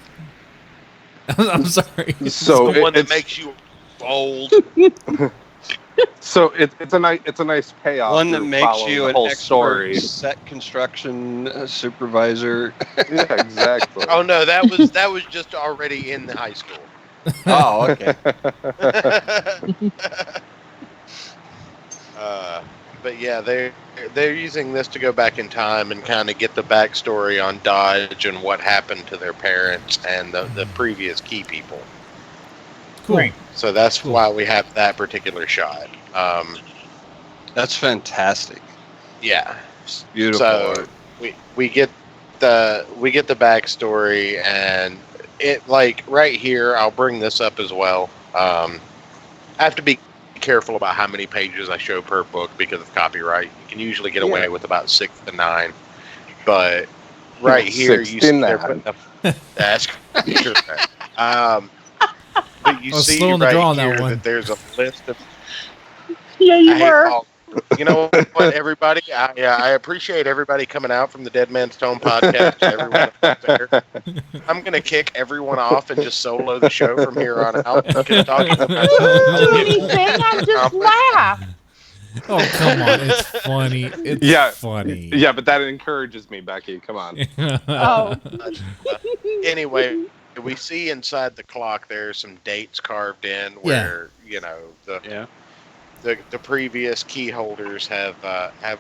I'm sorry. So The one that it's makes you old. so it's a nice payoff. one that through makes following you the an whole expert story. set construction supervisor. Yeah, exactly. Oh no, that was just already in the high school. Oh, okay. But yeah, they're using this to go back in time and kind of get the backstory on Dodge and what happened to their parents and the previous key people. Cool. Right. So that's Cool. why we have that particular shot. That's fantastic. Yeah. Beautiful. So we get the backstory, and it, like, right here, I'll bring this up as well. I have to be careful about how many pages I show per book because of copyright. You can usually get away with about 6 to 9, but right here you see they're putting up. That's sure. But you I was see slow on the right draw on that here one. that there's a list of. Yeah, you I hate were. all You know what, everybody? I appreciate everybody coming out from the Deadman's Tome podcast. Everyone out there. I'm going to kick everyone off and just solo the show from here on out. Because talking about I didn't do something anything. I just laughed. Oh, come on. It's funny. It's Yeah. funny. Yeah, but that encourages me, Becky. Come on. Oh. anyway, we see inside the clock there are some dates carved in where the previous key holders have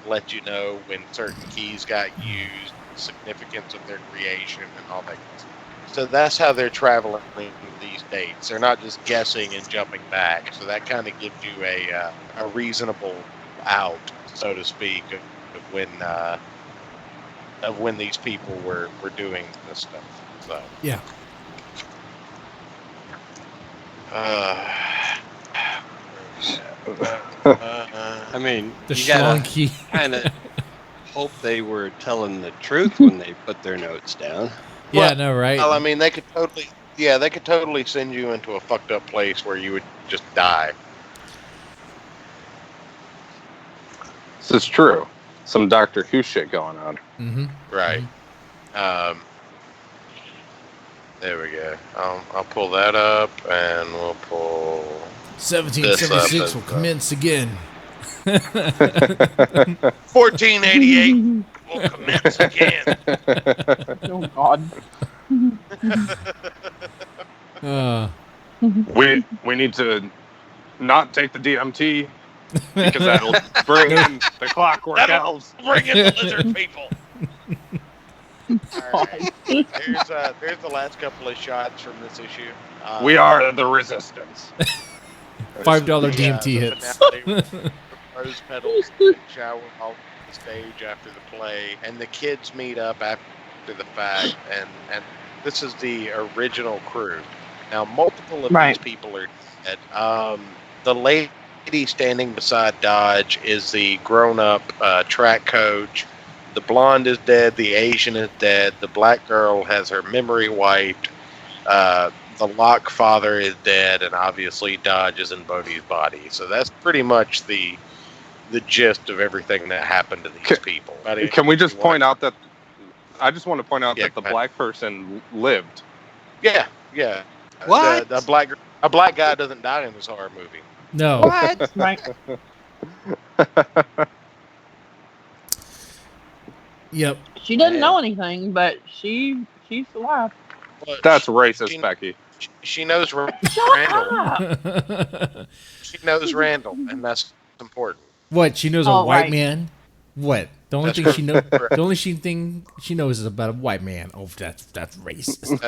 let you know when certain keys got used, the significance of their creation, and all that. So that's how they're traveling these dates. They're not just guessing and jumping back. So that kind of gives you a reasonable out, so to speak, of when these people were doing this stuff. So Yeah. I mean, The you gotta schlonky. kind of hope they were telling the truth when they put their notes down. Yeah, no, right? Well, I mean, they could totally send you into a fucked up place where you would just die. This is true. Some Doctor Who shit going on. Mm-hmm. Right. There we go. I'll pull that up, and we'll pull 1776 will commence again. 1488 will commence again. Oh, God. We need to not take the DMT because that'll bring in the clockwork elves. Bring in the lizard people. All right. There's the last couple of shots from this issue. We are the resistance. $5 DMT hits. The rose petals shower off the stage after the play, and the kids meet up after the fact, and this is the original crew. Now, multiple of these people are dead. The lady standing beside Dodge is the grown-up track coach. The blonde is dead. The Asian is dead. The black girl has her memory wiped. The Locke father is dead, and obviously Dodge is in Bodhi's body. So that's pretty much the gist of everything that happened to these people. Can we just point out that I just want to point out Yeah, that the black person lived. Yeah. What? A black guy doesn't die in this horror movie. No. What? Right. Yep. She doesn't know anything, but she's alive. But That's racist, Becky. She knows Shut Randall. up. She knows Randall, and that's important. What? She knows a Oh, white right. man? What? The only That's thing she knows. correct. The only thing she knows is about a white man. Oh, that's racist.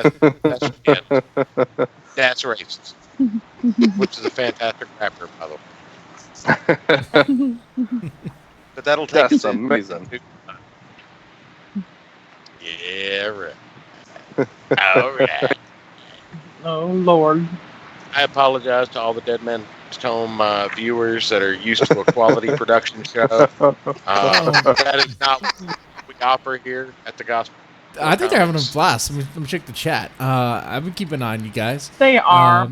That's racist. Which is a fantastic rapper, by the way. But that'll take That's us into- amazing. Yeah, right. All right. Oh, Lord. I apologize to all the Deadman's Tome viewers that are used to a quality production show. That is not what we offer here at the Gospel. I think they're having a blast. Let me check the chat. I've been keeping an eye on you guys. They are.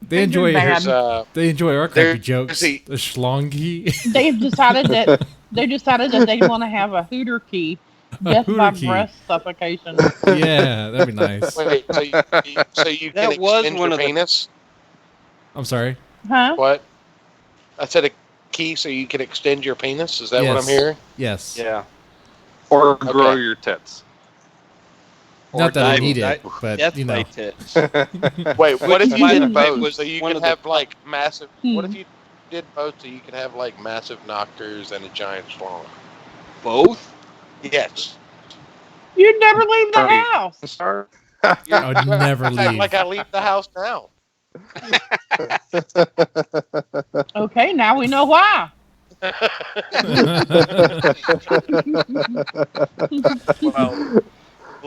They enjoy bad. they enjoy our there's crappy jokes. the- The schlongy. They've decided that they want to have a hooter key. Death by hooter key. breast suffocation. Yeah, that'd be nice. Wait, so you That can was extend one your of the- penis? I'm sorry. Huh? What? I said a key so you can extend your penis? Is that what I'm Yes. hearing? Yes. Yeah. Or grow Okay. your tits. Not that I Dive- need it, dive- but Death you by know. tits. Wait, what if you by the did way, both? was So you one could of the- have like massive. What if Hmm. you did both so you could have like massive nocturs and a giant schlong? Both? Yes. You'd never leave the house. Sorry. I would never leave. Like I leave the house now. Okay, now we know why. Well,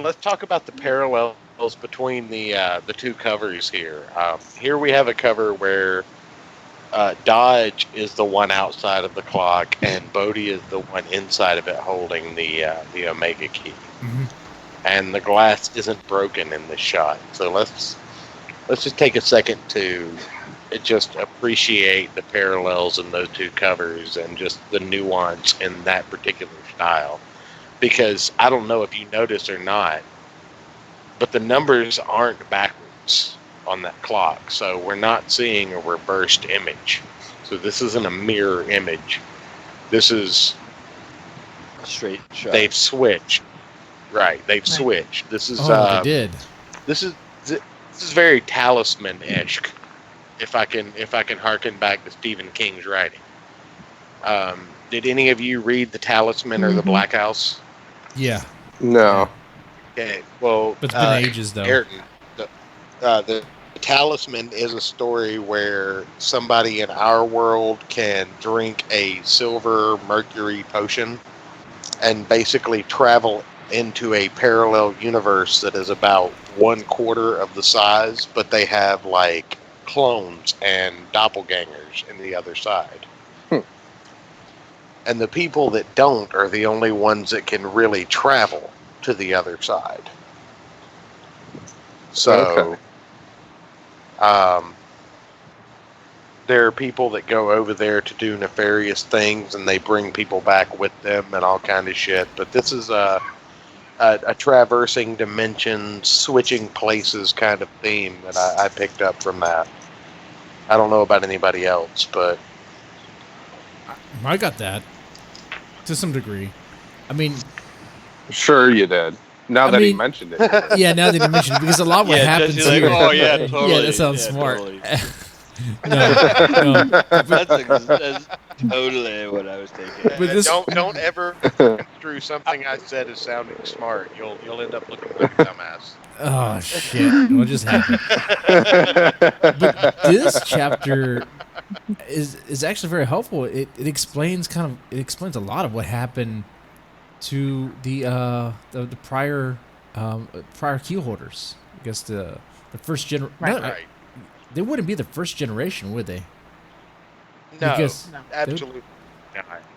let's talk about the parallels between the two covers here. Here we have a cover where Dodge is the one outside of the clock, and Bodhi is the one inside of it holding the Omega key. Mhm. And the glass isn't broken in this shot. So let's just take a second to just appreciate the parallels in those two covers and just the nuance in that particular style. Because I don't know if you noticed or not, but the numbers aren't backwards on that clock. So we're not seeing a reversed image. So this isn't a mirror image. This is A straight shot. they've switched. Right, they've switched. This is they did. This is very Talisman-esque. If I can harken back to Stephen King's writing. Did any of you read The Talisman or The Black House? Yeah. No. Okay, well, But it's been ages, though. Ayrton, the Talisman is a story where somebody in our world can drink a silver mercury potion and basically travel into a parallel universe that is about 1/4 of the size, but they have like clones and doppelgangers in the other side. And the people that don't are the only ones that can really travel to the other side. So, there are people that go over there to do nefarious things, and they bring people back with them and all kind of shit. But this is a traversing dimensions, switching places kind of theme that I picked up from that. I don't know about anybody else, but I got that to some degree. I mean, Sure you did. Now that he mentioned it. yeah, now that you mentioned it, because a lot of what happens Jesse's like, here. oh yeah, totally. Yeah, that sounds smart. Totally. no, That's totally what I was thinking. But this- don't ever construe something I said as sounding smart. You'll end up looking like a dumbass. Oh shit! What just happened? But this chapter is actually very helpful. It explains a lot of what happened to the prior key holders. I guess the first generation. Right. They wouldn't be the first generation, would they? No, Because absolutely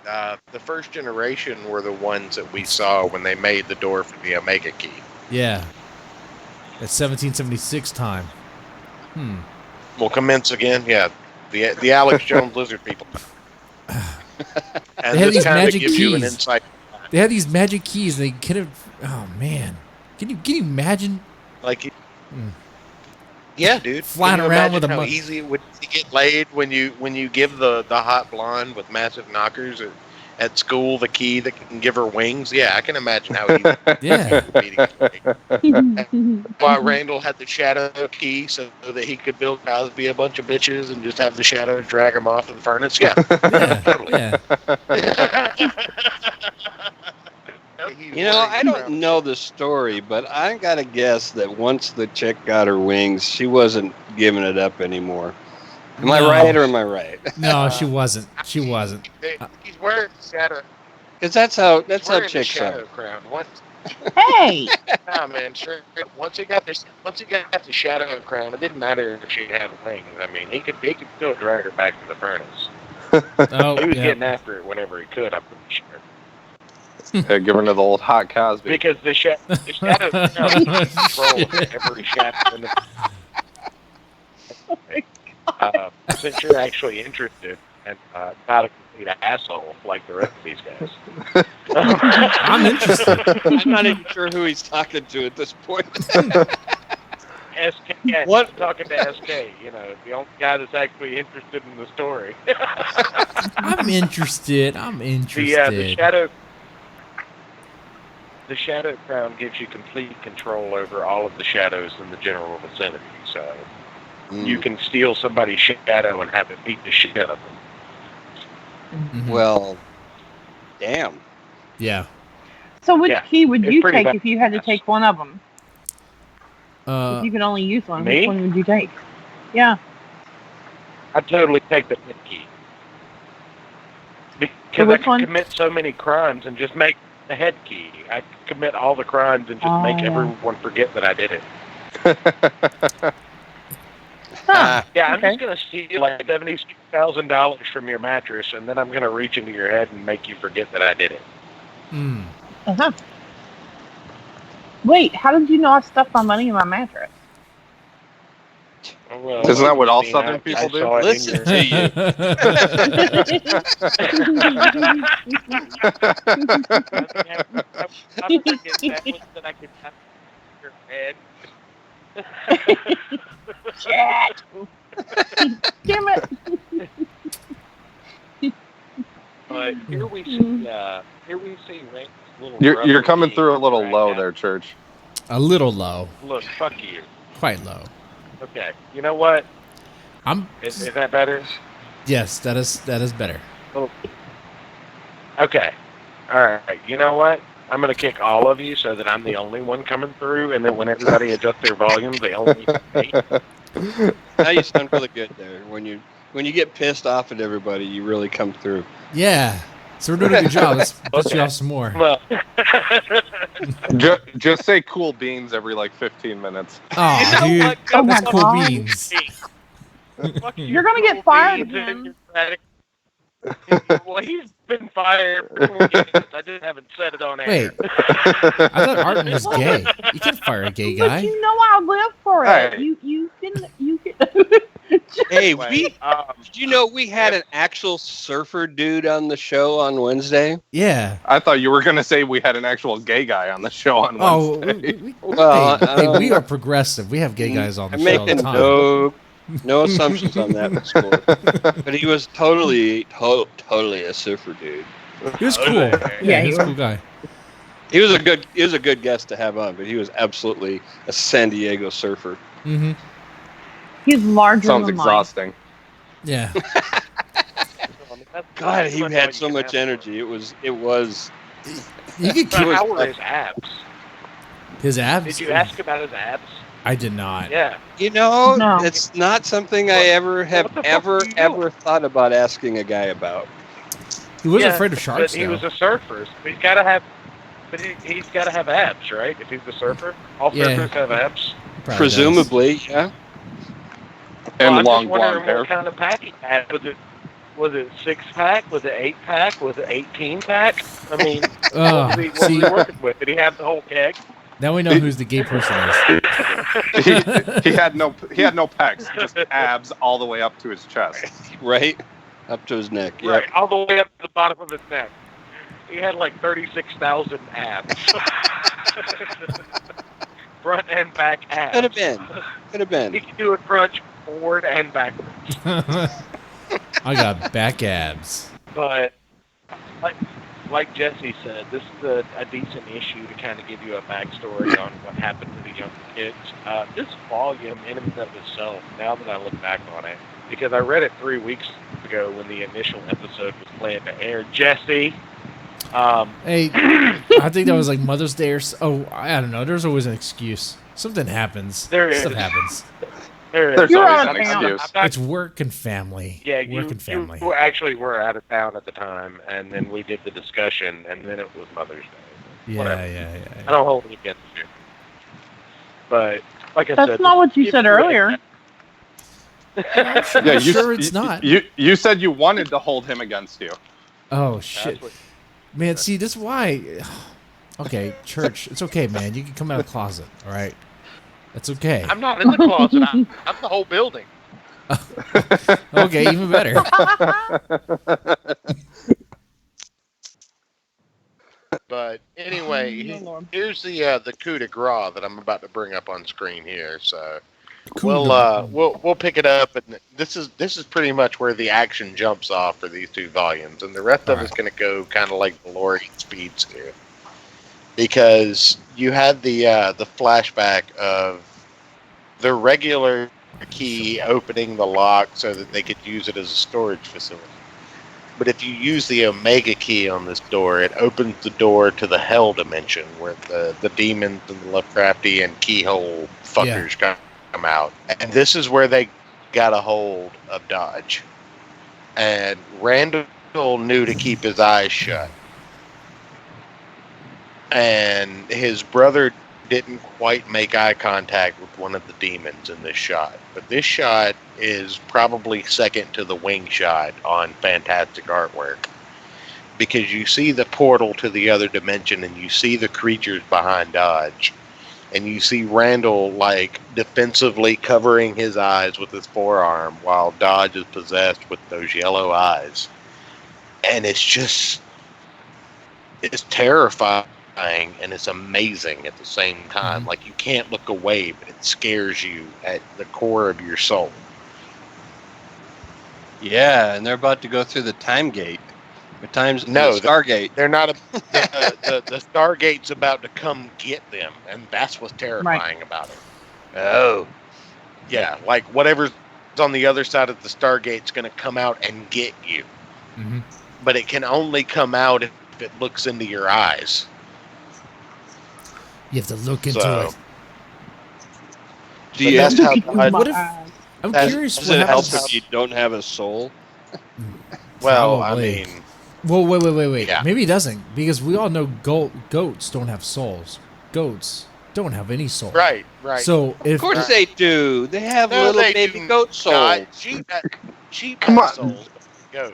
not. The first generation were the ones that we saw when they made the door for the Omega key. Yeah. At 1776 time. We'll commence again. Yeah, the Alex Jones lizard people. And They had this these kind of magic gives you an keys. insight. They had these magic keys. They could have. Oh man, can you imagine? Like, yeah, dude. Flying Can you around with imagine a how mon- easy it would be to get laid when you give the hot blonde with massive knockers at school the key that can give her wings? Yeah, I can imagine how easy Yeah. it would be to get laid. While Randall had the shadow key so that he could build Cosby a bunch of bitches and just have the shadow drag him off of the furnace. Yeah, totally. Yeah. You know, I don't know the story, but I gotta guess that once the chick got her wings, she wasn't giving it up anymore. Am I No. right or am I right? No, she wasn't. She wasn't. He's wearing the shadow. Because that's how He's wearing the chicks shadow are. crown. Once, Hey, nah, man, sure. Once he got the shadow crown, it didn't matter if she had wings. I mean, he could still drag her back to the furnace. Oh, He was yeah. getting after it whenever he could. I'm pretty sure. Yeah, give her the old hot Cosby. Because the shadow crown controls every shadow in the. Since you're actually interested and not a complete asshole like the rest of these guys. I'm interested. I'm not even sure who he's talking to at this point. SK, yeah, What? Talking to SK, the only guy that's actually interested in the story. I'm interested. The shadow crown gives you complete control over all of the shadows in the general vicinity. So you can steal somebody's shadow and have it beat the shit out of them. Mhm. Well, damn. Yeah. so which Yeah, key would it's you pretty take if you had to badass. take one of them? If you could only use one, me? which one would you take? Yeah. I'd totally take the head key. Because I which could one? commit so many crimes and just make the head key. I could commit all the crimes and just make Oh. everyone forget that I did it. Huh. Yeah, I'm Okay. just going to steal like $70,000 from your mattress, and then I'm going to reach into your head and make you forget that I did it. Mm. Uh-huh. Wait, how did you know I stuffed my money in my mattress? Well, Isn't that what all I Southern people I do? saw it in Listen your- to you. I'm gonna get sandwich that I can have your head. Shit. Damn it. But here we Mm. see Rick's little You're brother coming being through a little dragged low out. there, Church. A little low, Look, fuck you. quite low. Okay, you know what? I'm. Is that better? Yes, that is better. Okay. All right. You know what? I'm gonna kick all of you so that I'm the only one coming through, and then when everybody adjusts their volumes, they only me. Now you sound really good there. When you get pissed off at everybody, you really come through. Yeah. So we're doing a good job. Let's piss you Okay. off some more. Well, Just say cool beans every like 15 minutes. Oh, you know dude, what? Oh my that's cool God. beans. Fuck you, You're gonna cool get fired beans and again. your radical- Well, he's been fired for 4 years. I just haven't said it on air. Wait, I thought Arden was gay. You can't fire a gay But guy. you know I live for it. Hey. You can. Hey, Anyway, did you know we had an actual surfer dude on the show on Wednesday? Yeah. I thought you were gonna say we had an actual gay guy on the show on Oh, Wednesday. Well, hey, we are progressive. We have gay guys on the I'm show all the making time. no assumptions on that one, Score. But he was totally a surfer dude. He was cool. Yeah, Yeah, he he was a cool guy. He was a good guest to have on, but he was absolutely a San Diego surfer. Mm-hmm. He's larger Sounds than life. exhausting. Yeah. God, he had so much energy. It was You could It How was- were his abs? his abs. Did you ask about his abs? I did not. Yeah. No. it's not something I ever have What the fuck ever are you doing? ever thought about asking a guy about. He wasn't Yeah, afraid of sharks, But he though. was a surfer. So he's got to have. But he's got to have abs, right? If he's a surfer, all Yeah. surfers have abs. Probably Presumably, yeah. And I'm long just blonde wondering hair. what kind of pack he had. Was it 6-pack? Was it 8-pack? Was it 18-pack? I mean, does. what was See, he working with? Did he have the whole keg? now we know who's the gay person is. he had no pecs, just abs all the way up to his chest. Right? Up to his neck. Yeah. Right, all the way up to the bottom of his neck. He had like 36,000 abs. Front and back abs. Could have He been. could do a crunch forward and backwards. I got back abs. But like Jesse said, this is a decent issue to kind of give you a backstory on what happened to the young kids. This volume in and of itself, now that I look back on it, because I read it 3 weeks ago when the initial episode was planned to air. Jesse, Hey, I think that was like Mother's Day or so. Oh, I don't know. There's always an excuse. Something happens. There Stuff is. happens. There's You're always out an of town. excuse. It's work and family. Yeah, work and family. you actually were out of town at the time, and then we did the discussion, and then it was Mother's Day. Yeah, whatever. yeah. I don't hold it against you. But, like I That's said... not what you said earlier. Yeah, Sure it's not. You said you wanted to hold him against you. Oh shit, That's what- man. See, this is why. Okay, church. It's okay, man. You can come out of the closet. All right, that's okay. I'm not in the closet. I'm the whole building. Okay, even better. But anyway, Oh, Lord. here's the coup de grace that I'm about to bring up on screen here. So Cool. we'll pick it up, and this is pretty much where the action jumps off for these two volumes, and the rest of it's going to go kind of like DeLorean speeds here, because you had the flashback of the regular key opening the lock so that they could use it as a storage facility. But if you use the Omega key on this door, it opens the door to the Hell dimension, where the demons and the Lovecraftian keyhole fuckers come out. And this is where they got a hold of Dodge. And Randall knew to keep his eyes shut. And his brother didn't quite make eye contact with one of the demons in this shot. But this shot is probably second to the wing shot on fantastic artwork, because you see the portal to the other dimension and you see the creatures behind Dodge, and you see Randall like defensively covering his eyes with his forearm while Dodge is possessed with those yellow eyes. And it's terrifying and it's amazing at the same time. Like, you can't look away, but it scares you at the core of your soul. Yeah, and they're about to go through the time gate. The Stargate. They're not. The Stargate's about to come get them, and that's what's terrifying about it. Oh. Yeah, like whatever's on the other side of the Stargate's going to come out and get you. Mm-hmm. But it can only come out if it looks into your eyes. You have to look into it. Do you? That's how What if? I'm curious. Does What it help happens? if you don't have a soul? Well, Probably. I mean, Well, wait. Yeah. Maybe it doesn't, because we all know goats don't have souls. Goats don't have any soul. right. So if Of course they do. They have No, little they baby do goat souls. not. Sheep Come have on. souls, but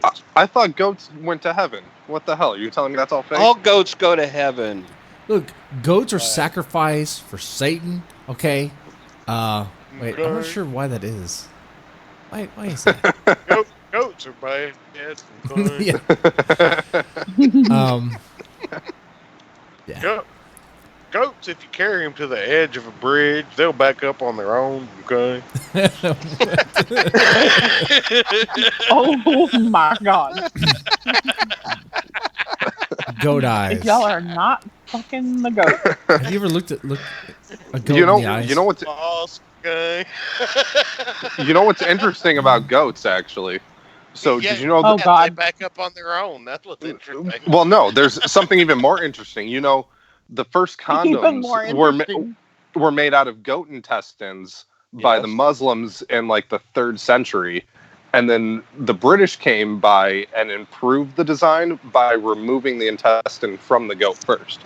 goats. I thought goats went to heaven. What the hell? You're telling me that's all fake? All goats go to heaven. look, goats are sacrificed for Satan. Okay. Wait, I'm not Okay. sure why that is. Why is that? Goats are bad. Yes. Yeah. Yeah. Goats, if you carry them to the edge of a bridge, they'll back up on their own. Okay. Oh my god. Goat eyes. If y'all are not fucking the goat. Have you ever looked a goat You know, in the eyes? you know what's Boss guy. what's interesting about goats, actually. So Yeah. did you know? Oh, They God. back up on their own. That's what's interesting. Well, no. There's something even more interesting. You know, the first Even more condoms were made out of goat intestines by the Yes. Muslims in like the 3rd century. And then the British came by and improved the design by removing the intestine from the goat first.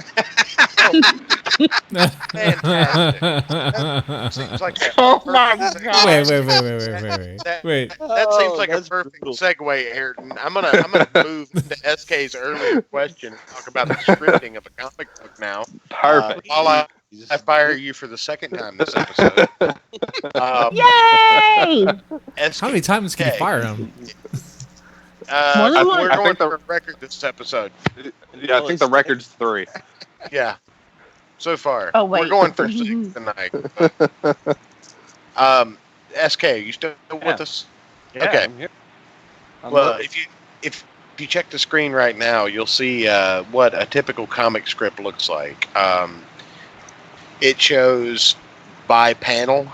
Fantastic. Seems like a Oh my perfect God. Wait. That Oh, seems like a that's perfect brutal. segue, Ayrton. I'm gonna move into SK's earlier question and talk about the scripting of a comic book now. Perfect. While I fire you for the second time this episode. Yay! SK, How many times can you fire him? More than we're one. going the- for a record this episode. Yeah, I think the record's 3. Yeah. So far. Oh, wait. We're going for 6 tonight. SK, you still with us? Yeah, Okay. I'm here. I'm Well, up. if you check the screen right now, you'll see what a typical comic script looks like. It shows by panel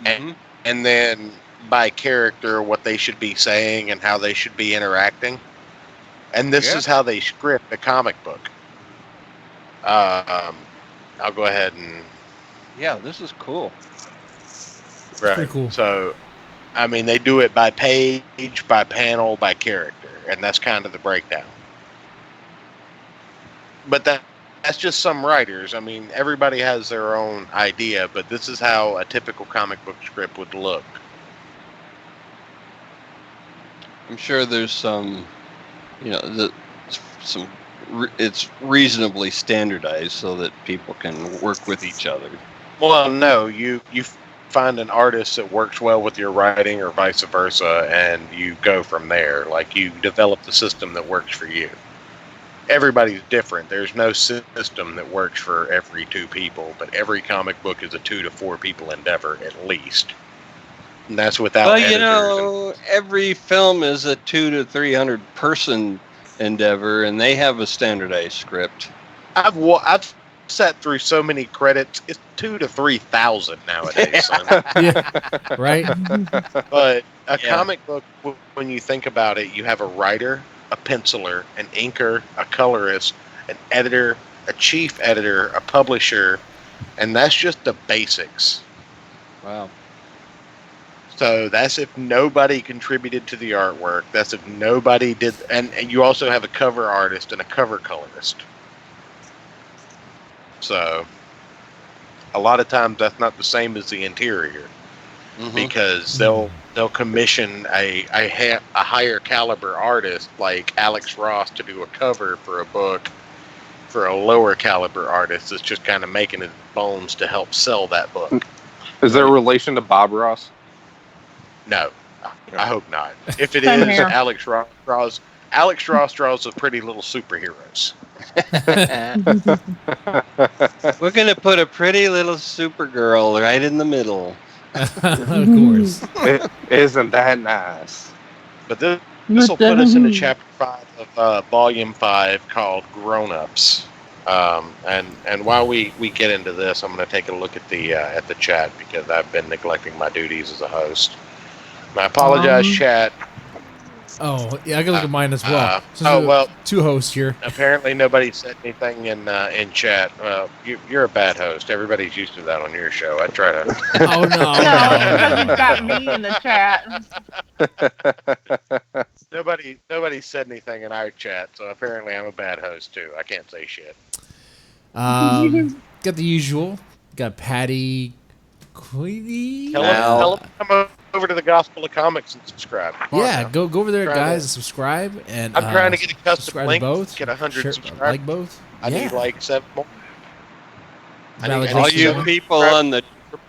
Mhm. and then by character what they should be saying and how they should be interacting. And this Yeah. is how they script a comic book. I'll go ahead and Yeah, this is cool. right. pretty cool. So, I mean, they do it by page, by panel, by character, and that's kind of the breakdown. But that's just some writers. I mean, everybody has their own idea, but this is how a typical comic book script would look. I'm sure there's some, it's reasonably standardized so that people can work with each other. Well, no, you find an artist that works well with your writing or vice versa, and you go from there. Like, you develop the system that works for you. Everybody's different. There's no system that works for every 2 people, but every comic book is a 2 to 4 people endeavor at least. And that's without Well, editors. every film is a 200 to 300 person endeavor, and they have a standardized script. I've sat through so many credits. It's 2,000 to 3,000 nowadays, son. Yeah. Right. But a Yeah. comic book, when you think about it, you have a writer, a penciler, an inker, a colorist, an editor, a chief editor, a publisher, and that's just the basics. Wow. So that's if nobody contributed to the artwork. That's if nobody did, and you also have a cover artist and a cover colorist. So a lot of times that's not the same as the interior, Mhm. because they'll commission a higher caliber artist like Alex Ross to do a cover for a book for a lower caliber artist that's just kind of making his bones to help sell that book. Is there a relation to Bob Ross? No, I hope not. If it Same is, here. Alex Ross draws the pretty little superheroes. We're gonna put a pretty little Supergirl right in the middle. Of course. Isn't that nice? But this will put us into chapter 5 of volume 5 called Grown Ups. And while we get into this, I'm going to take a look at the chat because I've been neglecting my duties as a host. And I apologize, chat. Oh, yeah, I can look at mine as well. So well, 2 hosts here. apparently nobody said anything in chat. You're a bad host. Everybody's used to that on your show. I try to. Oh, no. No, because you've got me in the chat. Nobody said anything in our chat, so apparently I'm a bad host too. I can't say shit. Got the usual. Got Patty Queedy. Tell them to come over to the Gospel of Comics and subscribe. Come on Yeah, now. go over there, Try guys, to- and subscribe. And I'm trying to get a custom subscribe link. to both. Get 100 Share- subscribers. Like both. I need like 7 more. Validation. All you Subscribe. people on the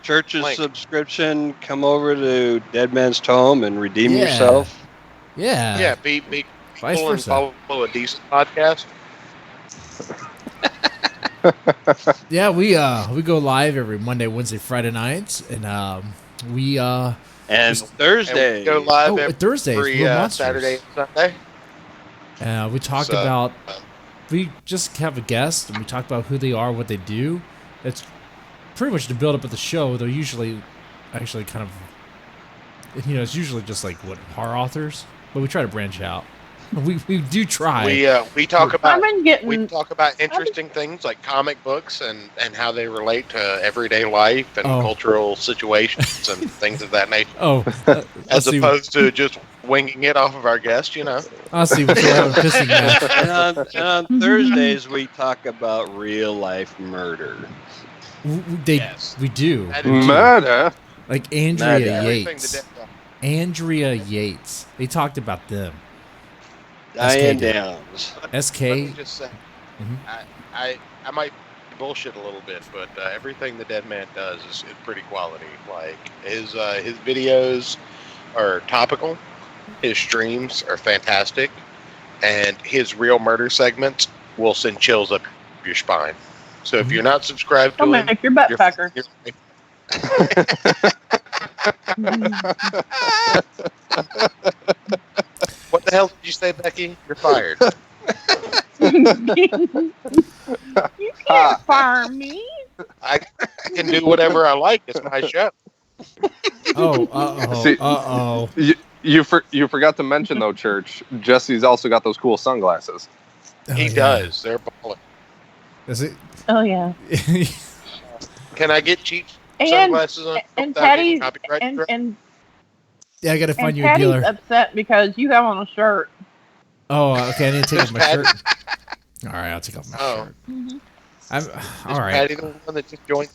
church's Link. subscription, come over to Deadman's Tome and redeem Yeah. yourself. Yeah. Yeah, be Vice cool and versa. follow a decent podcast. Yeah, we go live every Monday, Wednesday, Friday nights, and we And And Thursday. we go live oh, every Thursdays, Real Monsters. Saturday and Sunday. We talk So- about. We just have a guest, and we talk about who they are, what they do. It's pretty much the build up of the show. They're usually, actually, kind of, it's usually just like horror authors, but we try to branch out. We do try. We talk about I've been getting. we talk about interesting things like comic books and how they relate to everyday life and cultural situations and things of that nature. As opposed to just winging it off of our guest, I'll see what's going on pissing match. And on Thursdays, we talk about real life murder. We do. That is Murder. Like Andrea everything Yates. the Andrea Yates. They talked about them. Diane SK did. Downs. SK. Let me just say, Mhm. I might bullshit a little bit, but everything the Deadman does is pretty quality. Like his videos are topical, his streams are fantastic, and his real murder segments will send chills up your spine. So if you're not subscribed to I'll him, make your butt you're- pucker. What the hell did you say, Becky? You're fired. You can't fire me. I can do whatever I like. It's my show. See- Uh-oh. You forgot to mention though, Church. Jesse's also got those cool sunglasses. He does. They're balling. Is it? Oh yeah. Can I get cheap And sunglasses on? and without getting Patty's copyright and strike? and, Yeah, I gotta find and you a Patty's dealer. upset because you have on a shirt. Oh, okay. I need to take off my Patty? shirt. All right, I'll take off my Oh. shirt. Mhm. I'm Is all right. Patty the one that just joined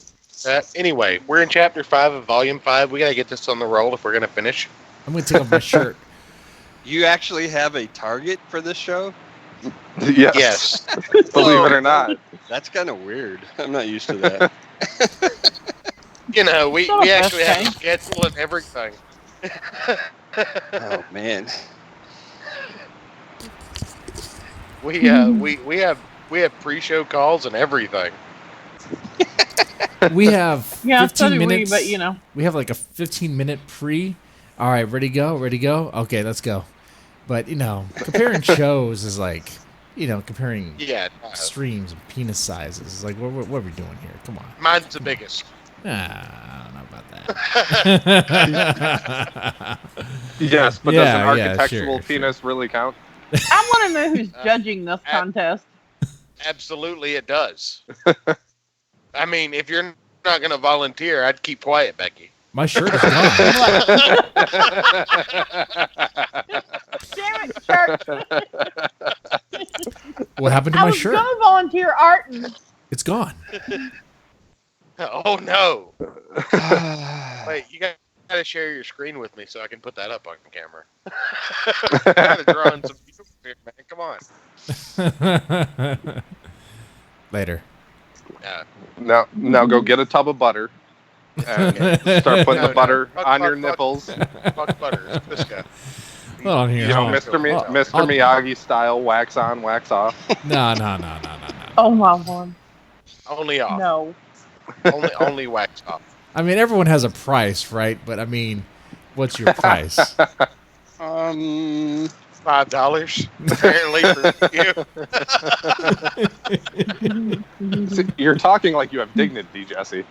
that? Anyway, we're in chapter 5 of volume 5. We gotta get this on the roll if we're gonna finish. I'm gonna take off my shirt. You actually have a target for this show? Yes. Yes. Believe it or not. That's kind of weird. I'm not used to that. We Shut up, actually have a SK. schedule and everything. Oh man. We have pre-show calls and everything. We have Yeah, so 15 do we, minutes. but We have like a 15-minute pre. All right, ready to go? Ready to go? Okay, let's go. But comparing shows is like, comparing Yeah. streams and penis sizes. It's like, what are we doing here? Come on. Mine's the biggest. I don't know about that. Yes, but Yeah, does an yeah, architectural sure. penis really count? I want to know who's judging this contest. Absolutely, it does. I mean, if you're not gonna volunteer, I'd keep quiet, Becky. My shirt is gone. Damn it, church! What happened to I my was shirt? gonna volunteer art and It's gone. Oh no! Wait, you gotta share your screen with me so I can put that up on camera. I gotta draw in some views here, man. Come on. Later. Now go get a tub of butter and start putting the butter on your nipples. Fuck butter. This guy. Hold on here. You know, hold on. Mr. Miyagi style, wax on, wax off. No. Oh my one. Only off. No. Only wax off. I mean, everyone has a price, right? But I mean, what's your price? $5 apparently for you. See, you're talking like you have dignity, Jesse.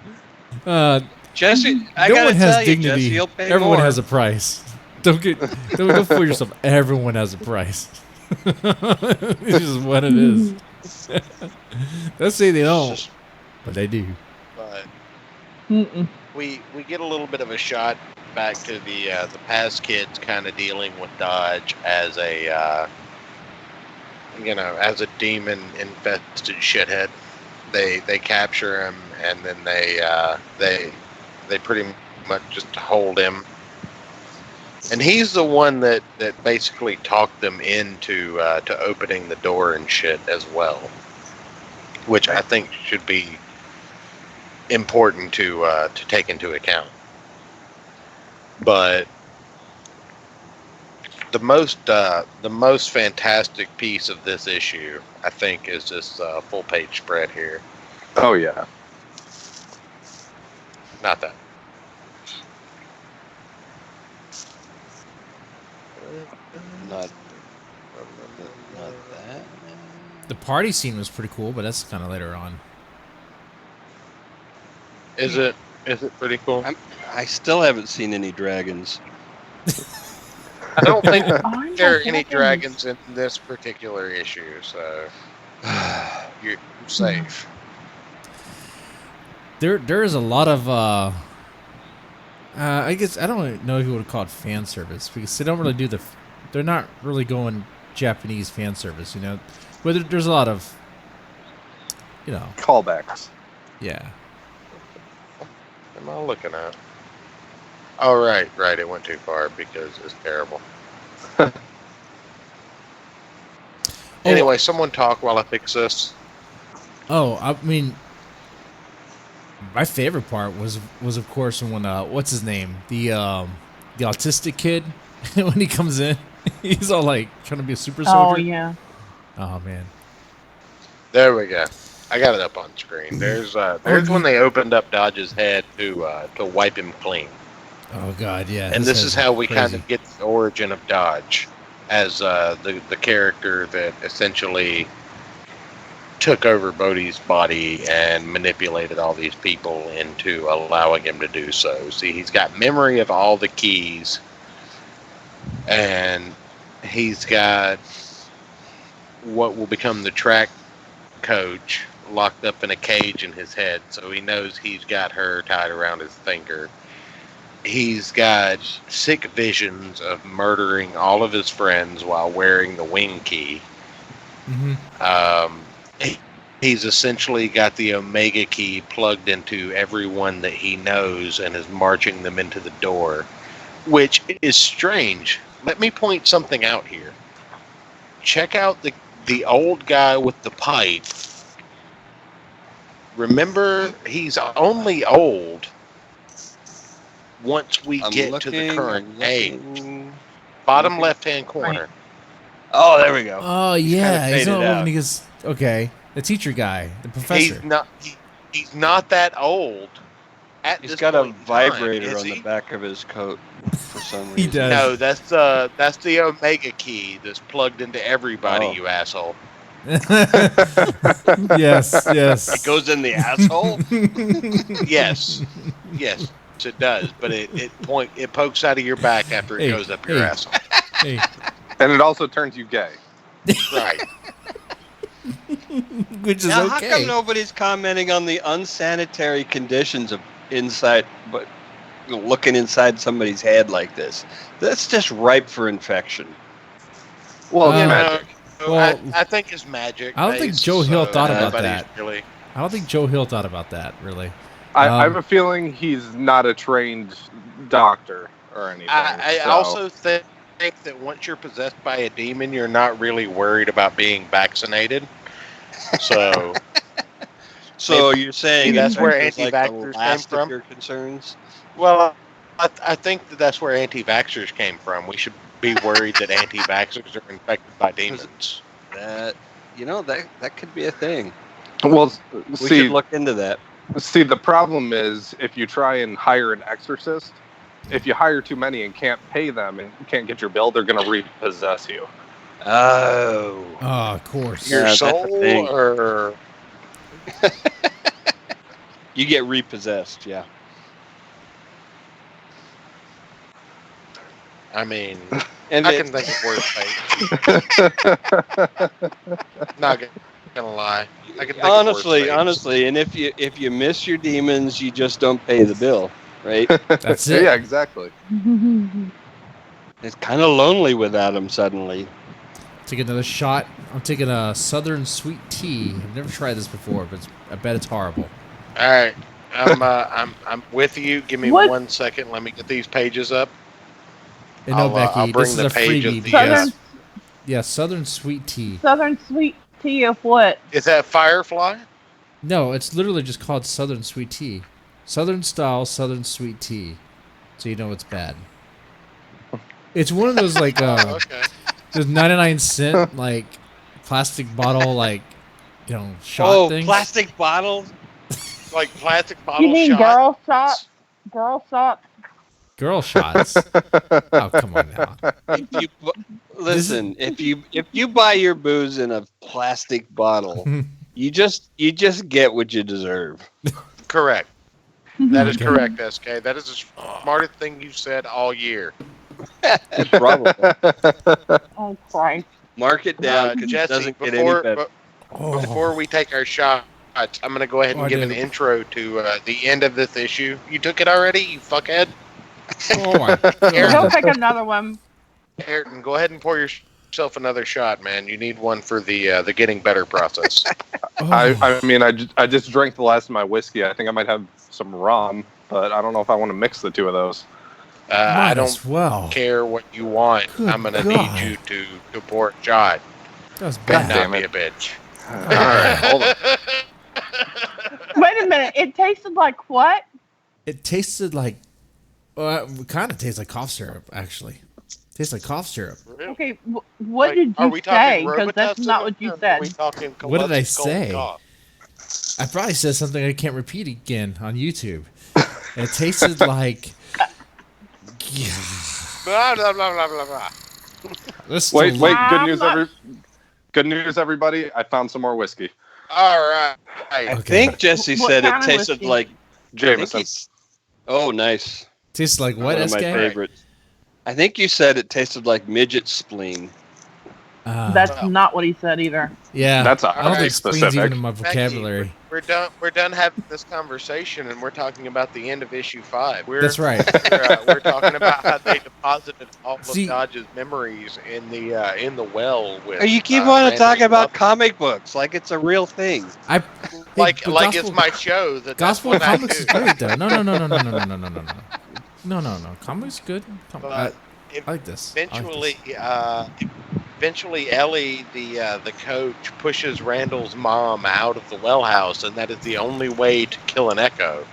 Jesse, I no gotta one has tell you, dignity. Jesse, you'll pay Everyone more. has a price. Don't fool yourself. Everyone has a price. It's just what it is. Let's say they don't, but they do. But Mm-mm. we get a little bit of a shot back to the past kids kind of dealing with Dodge as a as a demon infested shithead. They capture him and then they pretty much just hold him. And he's the one that basically talked them into to opening the door and shit as well, which I think should be important to take into account. But the most fantastic piece of this issue, I think, is this full page spread here. Oh yeah. Not that. Not that. The party scene was pretty cool, but that's kind of later on. Is it pretty cool? I still haven't seen any dragons. I don't think Oh, there are my any goodness. dragons in this particular issue, so you're safe. There is a lot of I guess I don't know if you would call it fan service because they don't really do they're not really going Japanese fan service, you know. But there's a lot of, you know, Callbacks. yeah. Am I looking at? Oh, right. It went too far because it's terrible. Anyway, someone talk while I fix this. Oh, I mean, my favorite part was of course when what's his name, the autistic kid, when he comes in, he's all like trying to be a super soldier. Oh yeah. Oh man. There we go. I got it up on screen. There's when they opened up Dodge's head to wipe him clean. Oh god, yeah. And this is how we kind crazy. of get the origin of Dodge as the character that essentially took over Bodhi's body and manipulated all these people into allowing him to do so. See, he's got memory of all the keys, and he's got what will become the track coach locked up in a cage in his head, so he knows he's got her tied around his finger. He's got sick visions of murdering all of his friends while wearing the wing key. Mm-hmm. He's essentially got the Omega key plugged into everyone that he knows and is marching them into the door, which is strange. Let me point something out here. Check out the old guy with the pipe. Remember, he's only old once we get to the current age. Bottom left-hand corner. Oh, there we go. Oh He's yeah, kinda he's not faded when out. he gets okay. The teacher guy, the professor. He's not that old. He's got a vibrator on the back of his coat for some reason. He does. No, that's the Omega key that's plugged into everybody, Oh. you asshole. Yes. It goes in the asshole? Yes, it does. But it pokes out of your back after it Hey, goes up your hey. asshole. Hey, And it also turns you gay. Right. which is Now, how okay. come nobody's commenting on the unsanitary conditions of inside, but looking inside somebody's head like this? That's just ripe for infection. Well, Uh, magic. Well, I think it's magic. I don't think based, Joe Hill so thought about nobody's that. Really, I don't think Joe Hill thought about that really. I have a feeling he's not a trained doctor or anything. I so. also think that once you're possessed by a demon, you're not really worried about being vaccinated. So So you're saying that's where it's like the anti-vaxxers came last of from? your concerns? Well, I think that's where anti-vaxxers came from. We should be worried that anti-vaxxers are infected by demons. That that could be a thing. Well, We see, should look into that. see, the problem is if you try and hire an exorcist, if you hire too many and can't pay them and can't get your bill, they're going to repossess you. Oh. Oh, of course. Your that's the soul, thing. or You get repossessed, yeah. I mean, And I it- can think of worse things. Not gonna lie. I can think of worse things. honestly, and if you miss your demons, you just don't pay the bill, right? That's it. Yeah, exactly. It's kind of lonely without them suddenly. Take another shot. I'm taking a Southern Sweet Tea. I've never tried this before, but I bet it's horrible. All right, I'm with you. Give me What? 1 second. Let me get these pages up. And no, I'll Becky, bring this is the a page of freebie. the, Southern Yeah, Southern Sweet Tea. Southern Sweet Tea of what? Is that Firefly? No, it's literally just called Southern Sweet Tea. Southern style Southern Sweet Tea. So you know it's bad. It's one of those like Oh, okay. those 99-cent like plastic bottle like shot things. Plastic bottles. Like plastic bottle You mean shots. girl shots? Girl shots? Girl shots. Oh, come on now. Listen, if you buy your booze in a plastic bottle, you just get what you deserve. Correct. That is Okay. correct, SK. That is the smartest thing you've said all year. Probably. Oh, Christ. Mark it down because it Jesse, doesn't get any better. before we take our shot, I'm going to go ahead and give an intro to the end of this issue. You took it already, you fuckhead? Oh my He'll god. take another one. Ayrton, go ahead and pour yourself another shot, man. You need one for the getting better process. Oh. I mean, I just drank the last of my whiskey. I think I might have some rum, but I don't know if I want to mix the two of those. I Might don't as well. care what you want. Good I'm going to God. need you to pour a shot. That was And bad. damn not it. be a bitch. All right, hold on. Wait a minute. It tasted like what? It tasted like, it kind of tastes like cough syrup, actually. Tastes like cough syrup. Really? Okay, what Like, did are you we say? talking Because that's Robitussin not what you or Are said. we talking What did I Cold say? Cough? I probably said something I can't repeat again on YouTube. And it tasted like. Blah, blah, blah, blah, blah, blah. This Wait, del- wait! I'm not- Good news, everybody! I found some more whiskey. All right. I Okay. think Jesse What said it kind of tasted whiskey? like Jameson. Oh, nice. Tastes like what, One of SK? my favorites. I think you said it tasted like midget spleen. That's Well. not what he said either. Yeah. That's I don't think spleen's specific. even in my Becky, vocabulary. We're done having this conversation, and we're talking about the end of issue 5. That's right. We're talking about how they deposited all of See- Dodge's memories in the well with. You keep Randall's wanting to talk about mother. comic books like it's a real thing. Hey, like but it's gospel, my show. That's gospel what I comics do. is great though. No. Comics good. But I like this. Eventually, Ellie, the coach, pushes Randall's mom out of the well house, and that is the only way to kill an echo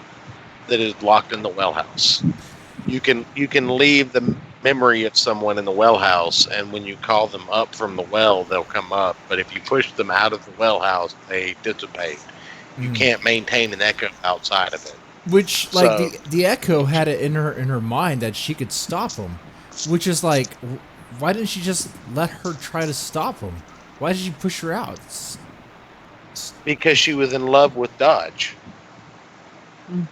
that is locked in the well house. You can leave the memory of someone in the well house, and when you call them up from the well, they'll come up. But if you push them out of the well house, they dissipate. You can't maintain an echo outside of it. Which, like, So- the Echo had it in her mind that she could stop him. Which is like, why didn't she just let her try to stop him? Why did she push her out? Because she was in love with Dodge. Mhm.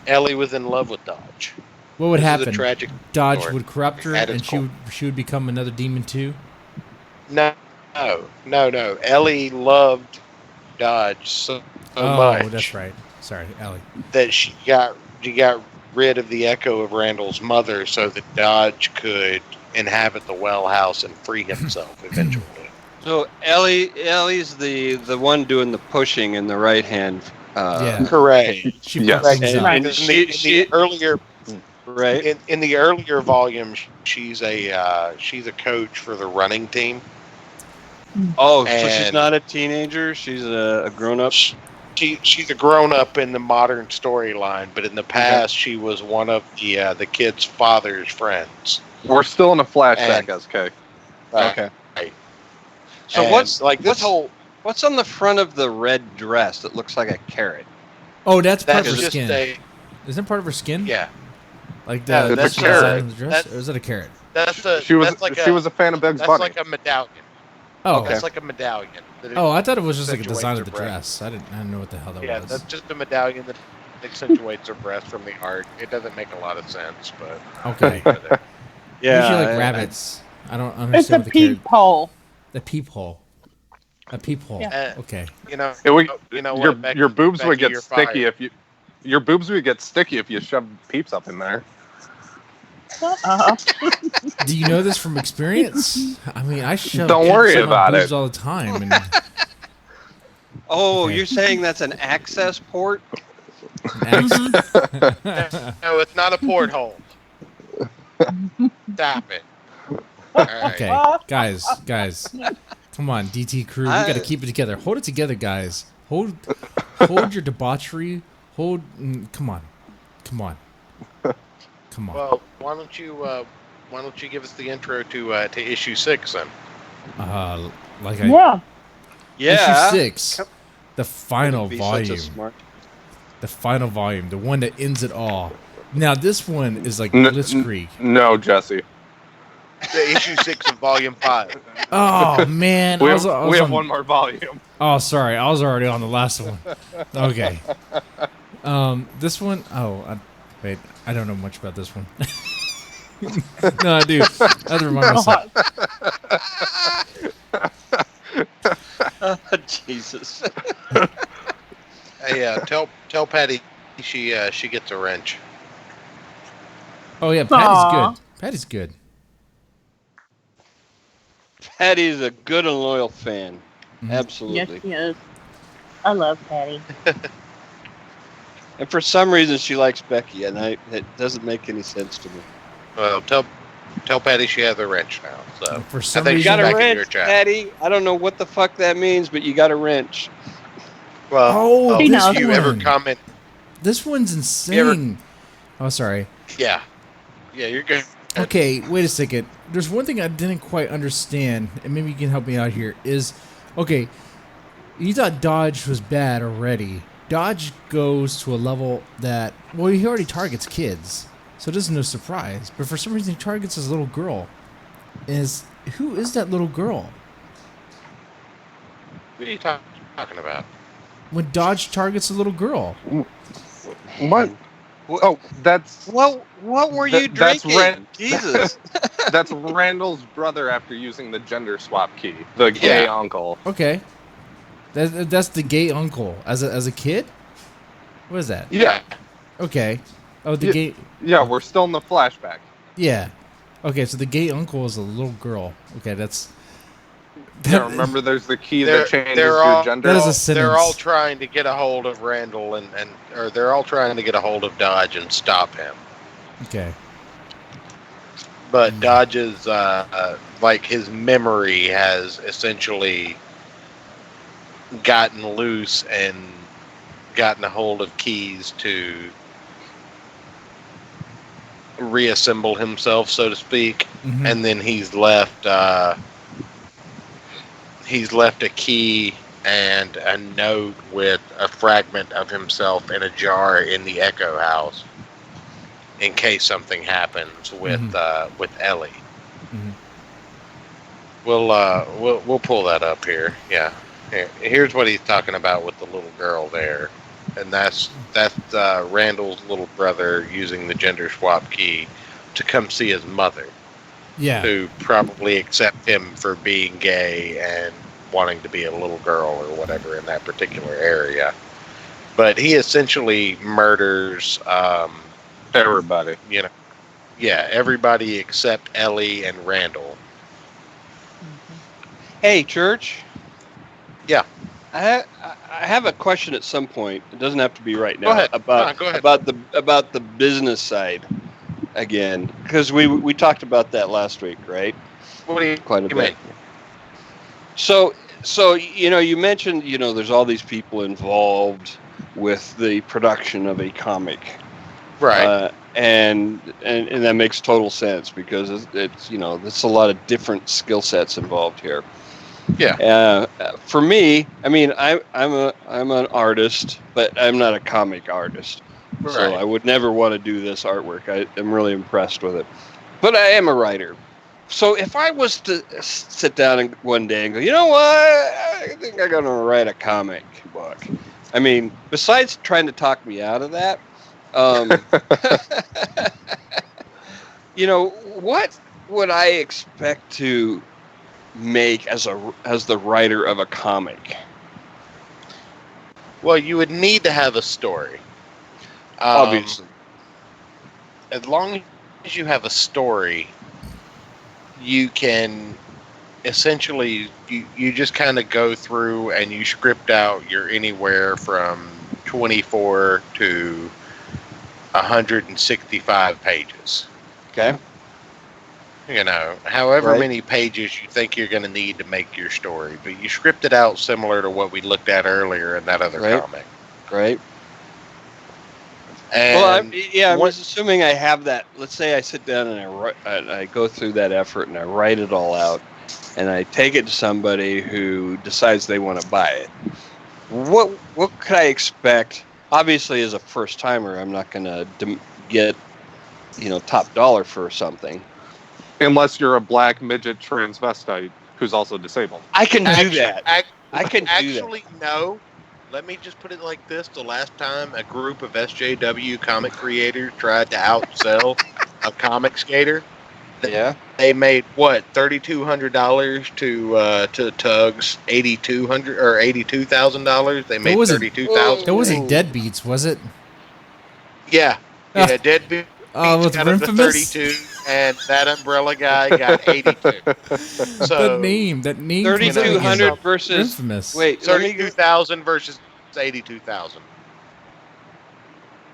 Ellie was in love with Dodge. What would This is happen? a tragic Dodge story. would corrupt her, At its and she would become another demon too. No. Ellie loved Dodge so much that's right. Sorry, Ellie. that she got rid of the echo of Randall's mother so that Dodge could inhabit the well house and free himself eventually. So Ellie's the one doing the pushing in the right hand. Yeah. Correct. She Yes. fucked things And- up. and In she- the earlier Right. in the earlier volumes, she's a coach for the running team. Oh, so she's and- not a teenager. She's a grown up. she's a grown up in the modern storyline, but in the past she was one of the kid's father's friends. We're still in a flashback, And- SK. Okay. Right. So And, what's like this whole? what's on the front of the red dress that looks like a carrot? Oh, that's part That's of her just skin. Isn't it part of her skin? yeah. Like Yeah, the that's design a carrot. on the dress, or is it a carrot? That's She was a a fan of Bugs that's Bunny. like a medallion. Oh, That's like a medallion. that oh, I thought it was just like a accentuates design of her the breasts. dress. I didn't know what the hell that Yeah, was. that's just a medallion that accentuates her breast from the art. It doesn't make a lot of sense, but Okay. Usually like rabbits. I don't It's understand a what the carrot. peephole. The peephole. A peephole. Yeah. Okay. you know, Your what, Becky, your boobs would Becky, get you're sticky fired. if you. Your boobs would get sticky if you shoved peeps up in there. Do you know this from experience? I mean, I shove Don't worry peeps in my about boobs it. all the time. And Oh, Okay. you're saying that's an access port? Ax- No, it's not a porthole. Stop it. All right. okay, guys, come on, DT crew, we got to keep it together. Hold it together, guys. Hold your debauchery. Come on. Well, why don't you give us the intro to issue 6 then? Like Yeah. Yeah. issue 6, the final Be such a volume. smart- The final volume, the one that ends it all. Now this one is like N- Blitzkrieg. No, Jesse. The issue 6 of volume 5. Oh man, We I have, was we have on- one more volume. Oh, sorry, I was already on the last one. Okay. This one. Oh, wait, I don't know much about this one. No, I do. I have to remind myself. Jesus. Hey, tell Patty she gets a wrench. Oh yeah, Aw. Patty's good. Patty's good. Patty's a good and loyal fan. Mhm. Yes, Absolutely. she is. I love Patty. And for some reason, she likes Becky, and it doesn't make any sense to me. Well, tell Patty she has a wrench now. So For some think You reason, got a back in your wrench, chat. Patty. I don't know what the fuck that means, but you got a wrench. well, Oh, He if knows. you ever one. comment, this one's insane. Oh, sorry. yeah, you're good. Okay, wait a second. There's one thing I didn't quite understand, and maybe you can help me out here. Is okay. You thought Dodge was bad already. Dodge goes to a level that, well, he already targets kids, so it isn't no surprise. But for some reason, he targets this little girl. Who is that little girl? What are you talking about? When Dodge targets a little girl, What? Oh, that's What were you That's drinking? Jesus. that's Randall's brother after using the gender swap key. The gay Yeah. uncle. okay. That's the gay uncle as a kid. What is that? Yeah, Okay. Oh, the Yeah. gay. yeah. We're still in the flashback. Yeah. Okay, so the gay uncle is a little girl. Okay, that's. Yeah, remember there's the key They're- that changes they're your all- gender. That is a sentence. They're all trying to get a hold of Randall or they're all trying to get a hold of Dodge and stop him. Okay. But Dodge's like his memory has essentially gotten loose and gotten a hold of keys to reassemble himself, so to speak. Mhm. And then he's left a key and a note with a fragment of himself in a jar in the Echo House in case something happens with Ellie. Mhm. We'll pull that up here. Yeah. Here's what he's talking about with the little girl there. And that's Randall's little brother using the gender swap key to come see his mother, Yeah. who probably accept him for being gay and wanting to be a little girl or whatever in that particular area. But he essentially murders, Everybody. everybody except Ellie and Randall. Hey, Church. Yeah. I have a question at some point. It doesn't have to be right now. Go ahead. About Go ahead. about the business side again, because we talked about that last week, right? What do you Quite a you bit. mean? So So, you mentioned, there's all these people involved with the production of a comic. Right. And that makes total sense because it's there's a lot of different skill sets involved here. Yeah. For me, I mean, I'm an artist, but I'm not a comic artist. So Right. I would never want to do this artwork. I am really impressed with it, but I am a writer. So if I was to sit down one day and go, you know what, I think I'm gonna write a comic book. I mean, besides trying to talk me out of that, what would I expect to make as the writer of a comic? Well, you would need to have a story. Obviously. As long as you have a story, you can essentially you just kind of go through and you script out your anywhere from 24 to 165 pages. Okay. However Right. many pages you think you're going to need to make your story, but you script it out similar to what we looked at earlier in that other Right. comic. Right. And Well, I'm just assuming I have that. Let's say I sit down and I go through that effort and I write it all out, and I take it to somebody who decides they want to buy it. What could I expect? Obviously, as a first timer, I'm not going to get top dollar for something. Unless you're a black midget transvestite who's also disabled. I can do that. I can do that. Actually, no. Let me just put it like this. The last time a group of SJW comic creators tried to outsell a comic skater, Yeah. they made what, $3,200 to Tug's $8,200 or $82,000. They made $32,000. That wasn't Deadbeats, was it? Yeah, Deadbeats with got up to Infamous? 32, and that Umbrella guy got 82. So that name 3,200 versus Infamous. Wait, 32,000 versus 82,000.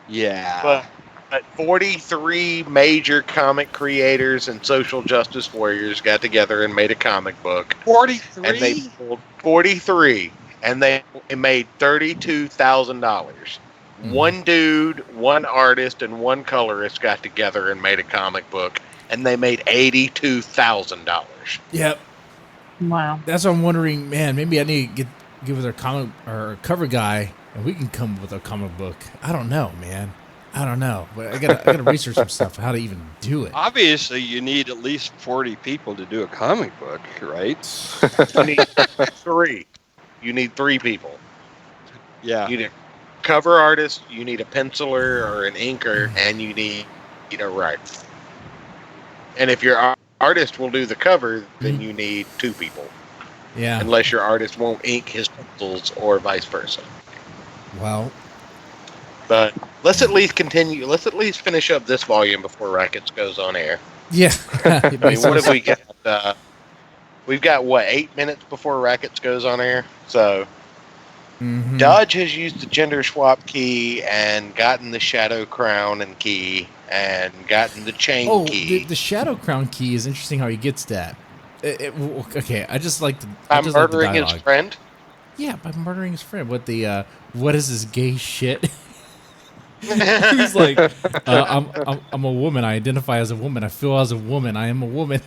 Yeah. But 43 major comic creators and social justice warriors got together and made a comic book. 43. And they pulled 43, and they made $32,000. One dude, one artist, and one colorist got together and made a comic book, and they made $82,000. Yep. Wow. That's what I'm wondering, man. Maybe I need to get with our comic or cover guy, and we can come up with a comic book. I don't know, man. I don't know, but I gotta research some stuff how to even do it. Obviously, you need at least 40 people to do a comic book, right? You need 3. You need 3 people. Yeah. You need a cover artist, you need a penciler or an inker, and you need a writer. And if your artist will do the cover, then you need 2 people. Yeah. Unless your artist won't ink his pencils or vice versa. Well. But let's at least continue. Let's at least finish up this volume before Rackets goes on air. Yeah. I mean, what have we got? We've got, 8 minutes before Rackets goes on air? So Dodge has used the gender swap key and gotten the shadow crown and key and gotten the chain key. The shadow crown key is interesting how he gets that. Okay, I just like the By murdering his friend? Yeah, by murdering his friend. What is this gay shit? He's like, I'm a woman. I identify as a woman. I feel as a woman. I am a woman.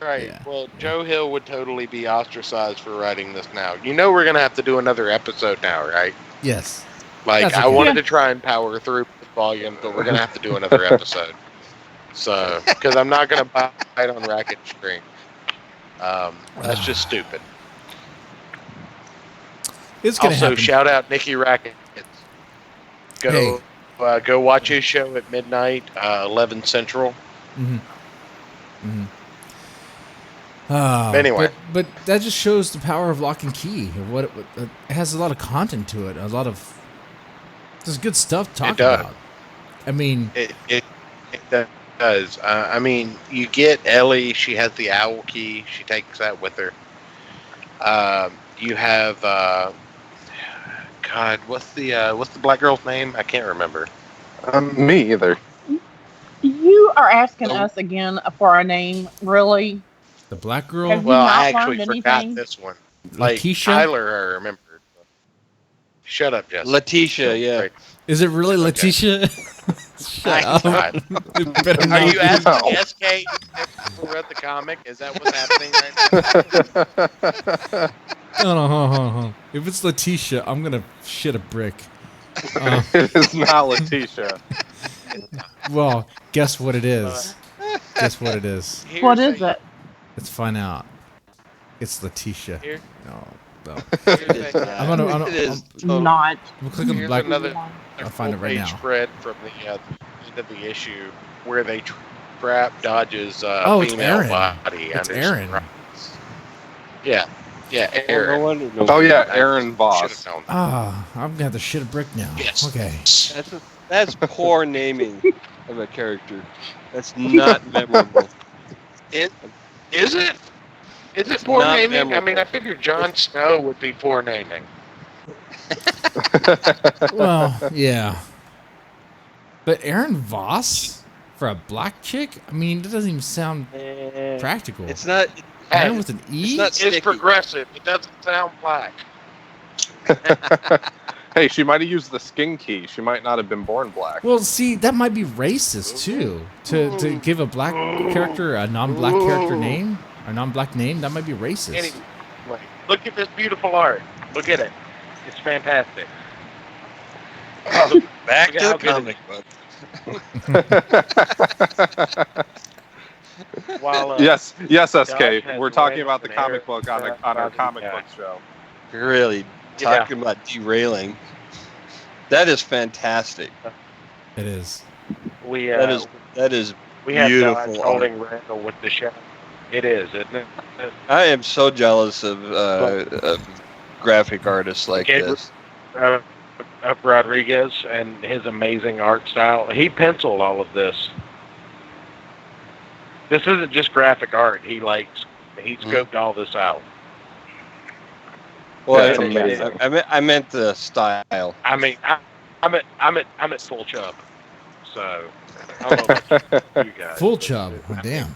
Right. Yeah. Well, Joe Hill would totally be ostracized for writing this now. You know we're going to have to do another episode now, right? Yes. Like, That's okay. I wanted to try and power through the volume, but we're going to have to do another episode. So, because I'm not going to bite on Racket String. That's just stupid. It's gonna also, happen. shout out Nicky Rackets. Go watch his show at midnight, 11 Central. Anyway, but that just shows the power of Lock and Key. What it has a lot of content to it. There's good stuff to talk about. I mean, it does. I mean, you get Ellie. She has the owl key. She takes that with her. You have God. What's the black girl's name? I can't remember. Me either. You are asking us again for our name, really? The black Have girl, you Well, not I actually learned forgot anything? this one. Like Lakeisha. Tyler, I remembered. Shut up, Jesse. Letitia, yeah. Right. Is it really Okay. Letitia? Shut I up. thought. It better Are not you be. asking SK who read the comic? Is that what's happening right now? Hold on. If it's Letitia, I'm gonna shit a brick. It is not Letitia. Well, guess what it is. Guess what it is. What is it? Let's find out. It's Letitia. Here, No. It is I'm gonna. it is Not. We'll click on the here's black. another I'll find it right full-page now. spread from the end of the issue where they trap Dodge's Oh, it's female Aaron. body. It's under Aaron. some rocks. Yeah, no Aaron. wonder. No Oh yeah, I Aaron should've Voss. known. Ah, I'm gonna have to shit a brick now. Yes. Okay. That's poor naming of a character. That's not memorable. Is it? Is it It's poor not naming? I memorable. mean, I figured Jon Snow would be poor naming. Well, yeah. But Aaron Voss for a black chick? I mean, that doesn't even sound practical. It's not. Aaron with an E? It's not It's sticky. progressive. It doesn't sound black. Hey, she might have used the skin key. She might not have been born black. Well, see, that might be racist too. To give a black character a non-black character name, a non-black name, that might be racist. Anyway, look at this beautiful art. Look at it. It's fantastic. Back Look to at the how comic book. While, Yes, Dodge SK. has We're talking about Lance the and comic Eric book on our comic book show. Really talking about derailing. That is fantastic. It is. we That is we have Dodge beautiful art. holding Randall with the shadow. It is, isn't it? I am so jealous of graphic artists like Kid- this. Of Rodriguez and his amazing art style. He penciled all of this. This isn't just graphic art. He scoped all this out. Well, That's amazing. I meant the style. I mean, I'm at full chub. So I don't know about you guys. Full but chub. Oh, damn.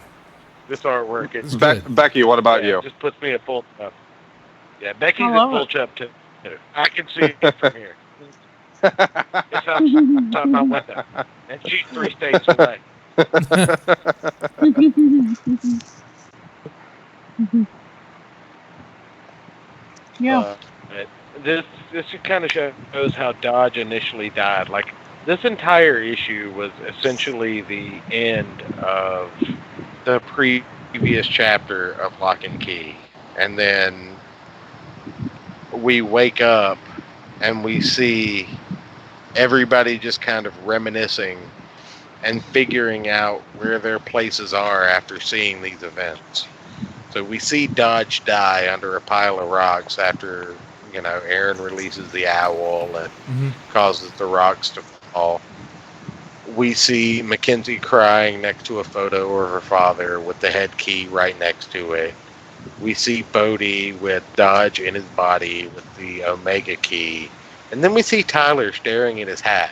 This artwork is It's good. Becky, what about you? It just puts me at full chub. Yeah, Becky's I at love full it. chub too. I can see it from here. It's outside my window, and she's 3 states away. Yeah. This kind of shows how Dodge initially died. Like, this entire issue was essentially the end of the previous chapter of Lock and Key, and then we wake up and we see everybody just kind of reminiscing and figuring out where their places are after seeing these events. So we see Dodge die under a pile of rocks after, Aaron releases the owl and causes the rocks to fall. We see Mackenzie crying next to a photo of her father with the head key right next to it. We see Bodhi with Dodge in his body with the Omega key. And then we see Tyler staring at his hat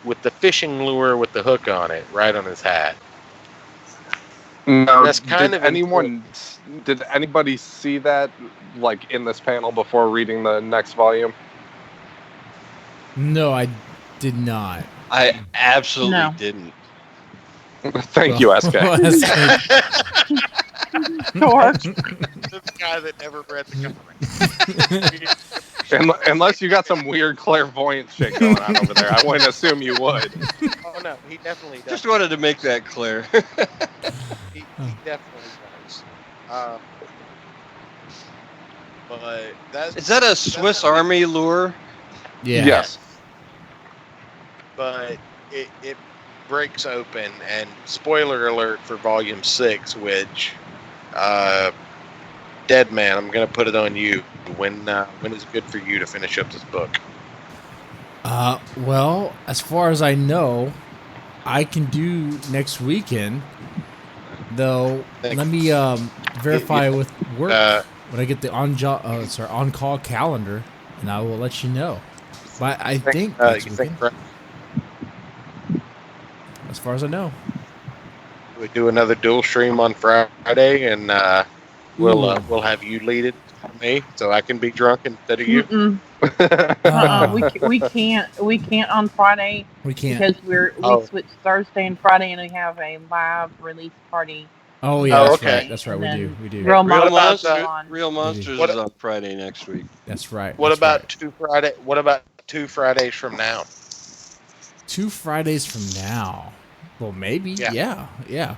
with the fishing lure with the hook on it, right on his hat. No, That's kind of did anybody see that, like, in this panel before reading the next volume? No, I did not. I absolutely No. didn't. Thank you, SK. Sure. The guy that never read the comic. Unless you got some weird clairvoyant shit going on over there, I wouldn't assume you would. Oh no, he definitely does. Just wanted to make that clear. He definitely does. But Is that a Swiss Army lure? Yeah. Yes. But it breaks open, and spoiler alert for volume 6, which Deadman, I'm gonna put it on you. When is it good for you to finish up this book? Well, as far as I know, I can do next weekend. Though, Thanks. let me verify with work when I get the on-call calendar, and I will let you know. But I think next you weekend, think as far as I know. we do another dual stream on Friday, and Ooh. we'll have you lead it for me, so I can be drunk instead of you. Mm-mm. We can't on Friday We can't. because we Oh. switched Thursday and Friday, and we have a live release party. Oh yeah, Oh, that's okay. right. That's right. And We then do. Real Real Monsters Monsters- is on. Real Monsters What- is on Friday next week. That's right. What that's about right. 2 Fridays from now? 2 Fridays from now? Well, maybe. Yeah. Yeah.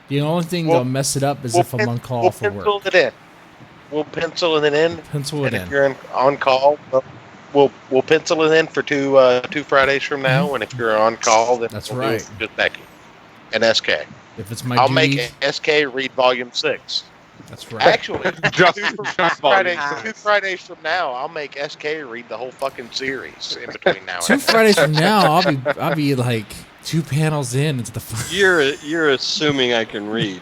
The only thing We'll- that'll mess it up is we'll if I'm pen- on call we'll for pencil work. it in. We'll pencil it in. Pencil it And if in. you're on call, we'll pencil it in for 2 Fridays from now. And if you're on call, then That's we'll do right. just Becky and SK. If it's my I'll duty, make SK read volume 6. that's right. Actually, Just, two just Fridays, volume. 2 Fridays from now, I'll make SK read the whole fucking series in between now 2 and Fridays from now, I'll be like 2 panels into the. You're assuming I can read.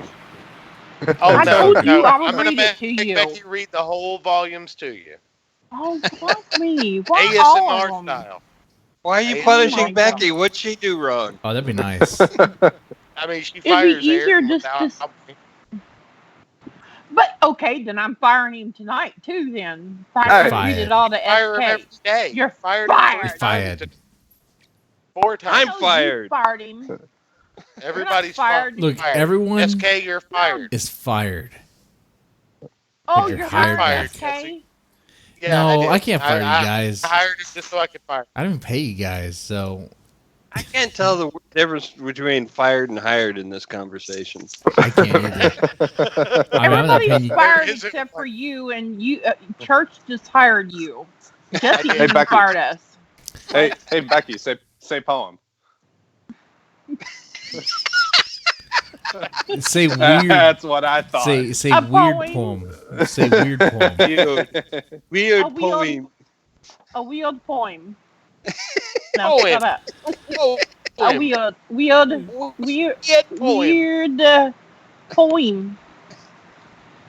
Oh, I no, told you no. I would I'm gonna read it to make you. Becky read the whole volumes to you. Oh, fuck me. Why all ASMR of them? style. Why are you Oh my punishing God. Becky? What'd she do wrong? Oh, that'd be nice. I mean, she be fires easier air just- without- But okay, then I'm firing him tonight too. Then Hey. read it all to fire him SK. every day. You're fired. fired. You're fired. 4 times. I'm No, you fired. fired him. Everybody's fired. Look, fired. everyone SK, you're fired. is fired. Oh, You're you're hired, hired, Jesse. SK. Yeah, No, did. I can't fire you guys. I hired him just so I could fire him. I don't even pay you guys, so I can't tell the difference between fired and hired in this conversation. I can't either. I'm not Everybody's paying you. fired Is it except one? for you, and you. Church just hired you. Jesse Hey, even Becky. fired us. Hey, Becky, say poem. Say weird. That's what I thought. Say A weird poem. poem. Say weird poem. Weird A weird- poem. A weird poem. No, Poem. shut up. Oh, A weird poem. poem.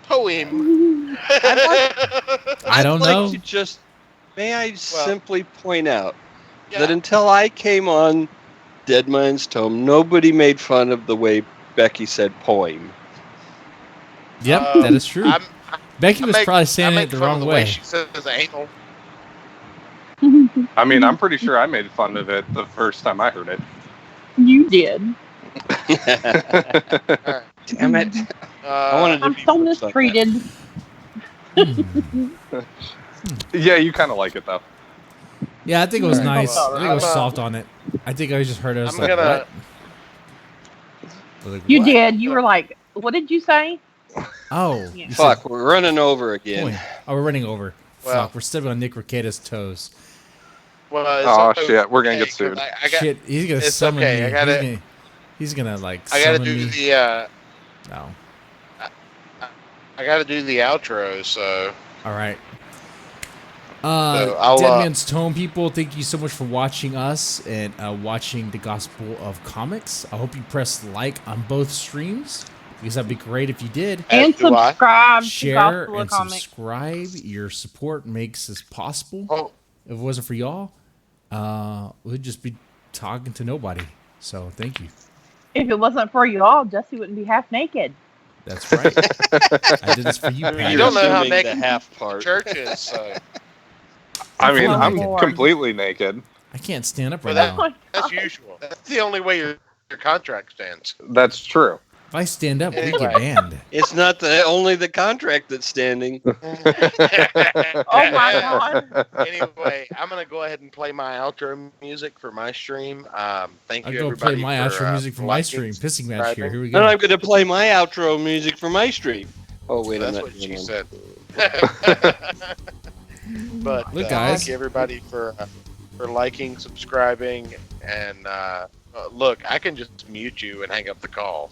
Poem. I don't I'd know. like to just, may I simply point out Yeah. that until I came on Deadman's Tome, nobody made fun of the way Becky said poem. Yep, that is true. Becky was probably saying it the wrong way. She says anal. I mean, I'm pretty sure I made fun of it the first time I heard it. You did. Damn it. I wanted to I'm be so first on that. mistreated. Yeah, you kind of like it though. Yeah, I think it was Alright, nice. hold on. I think it was I'm, soft on it. I think I just heard it. I was I'm like, gonna- what? I was like, You what? did. You were like, what did you say? Oh, Yeah. you said Fuck, we're running over again. point. Oh, we're running over. Well- Fuck, we're stepping on Nick Riqueda's toes. Well, Oh, it's shit, we're gonna get 'cause sued. I got, Shit, he's gonna it's summon okay, me. I gotta- He's gonna like I gotta summon do me. the No. I gotta do the outro. So All right. So I'll, Deadman's Tome people, thank you so much for watching us and watching the Gospel of Comics. I hope you press like on both streams because that'd be great if you did. And do I. subscribe to Share Gospel of and Comics. subscribe. Your support makes this possible. oh, If it wasn't for y'all, we'd just be talking to nobody. So thank you. If it wasn't for you all, Jesse wouldn't be half naked. That's right. I did this for you, Pat. You don't know how Assuming the naked half part. church is. So I mean, Oh, I'm Lord. completely naked. I can't stand up Well, right that- now. that's usual. That's the only way your contract stands. That's true. If I stand up, we Anyway. get banned. It's not only the contract that's standing. Oh my God. Anyway, I'm gonna go ahead and play my outro music for my stream. Thank I'll you, go everybody. play my for, outro music for my liking, stream. Pissing match here. subscribing. Here we And go. I'm going to play my outro music for my stream. Oh, wait, I'm That's not what doing she that. said. But Look, guys. thank you everybody for liking, subscribing, and look, I can just mute you and hang up the call.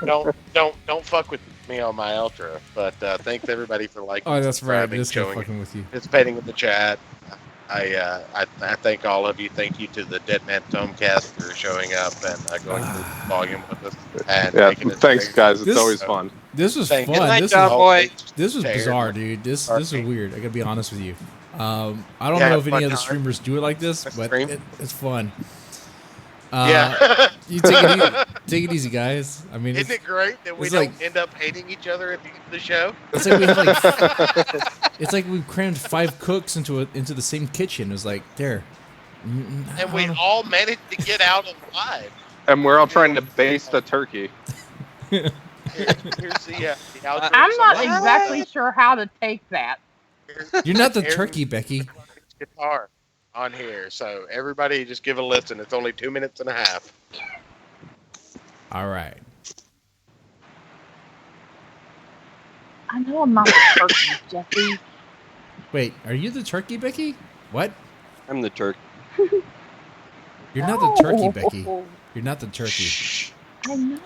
So don't fuck with me on my outro. But thanks everybody for liking, Oh, that's right. subscribing, This guy showing, fucking with you. participating in the chat. I thank all of you. Thank you to the Deadman Tomecast for showing up and going through the volume with us. And Yeah, making it thanks, great. guys. It's This- always fun. This was Thank fun. you. Good night, This John was, Boy. this was Tired. bizarre, dude. This is weird. I gotta be honest with you. I don't Yeah, know if any fun other time. streamers do it like this, but Stream. it's fun. Yeah. You take it easy, guys. I mean, Isn't it great that we it's don't like- end up hating each other at the end of the show? it's like we have like it's like we crammed 5 cooks into the same kitchen. It was like there, And we all managed to get out alive. And we're all trying to baste a turkey. Here's the outro. I'm not So- exactly sure how to take that. You're not the Here's turkey, Becky. guitar on here, so everybody just give a listen. It's only 2 minutes and a half. All right. I know I'm not the turkey, Jesse. Wait, are you the turkey, Becky? What? I'm the Turk. You're not the turkey, No. Becky. You're not the turkey. Shh. I know.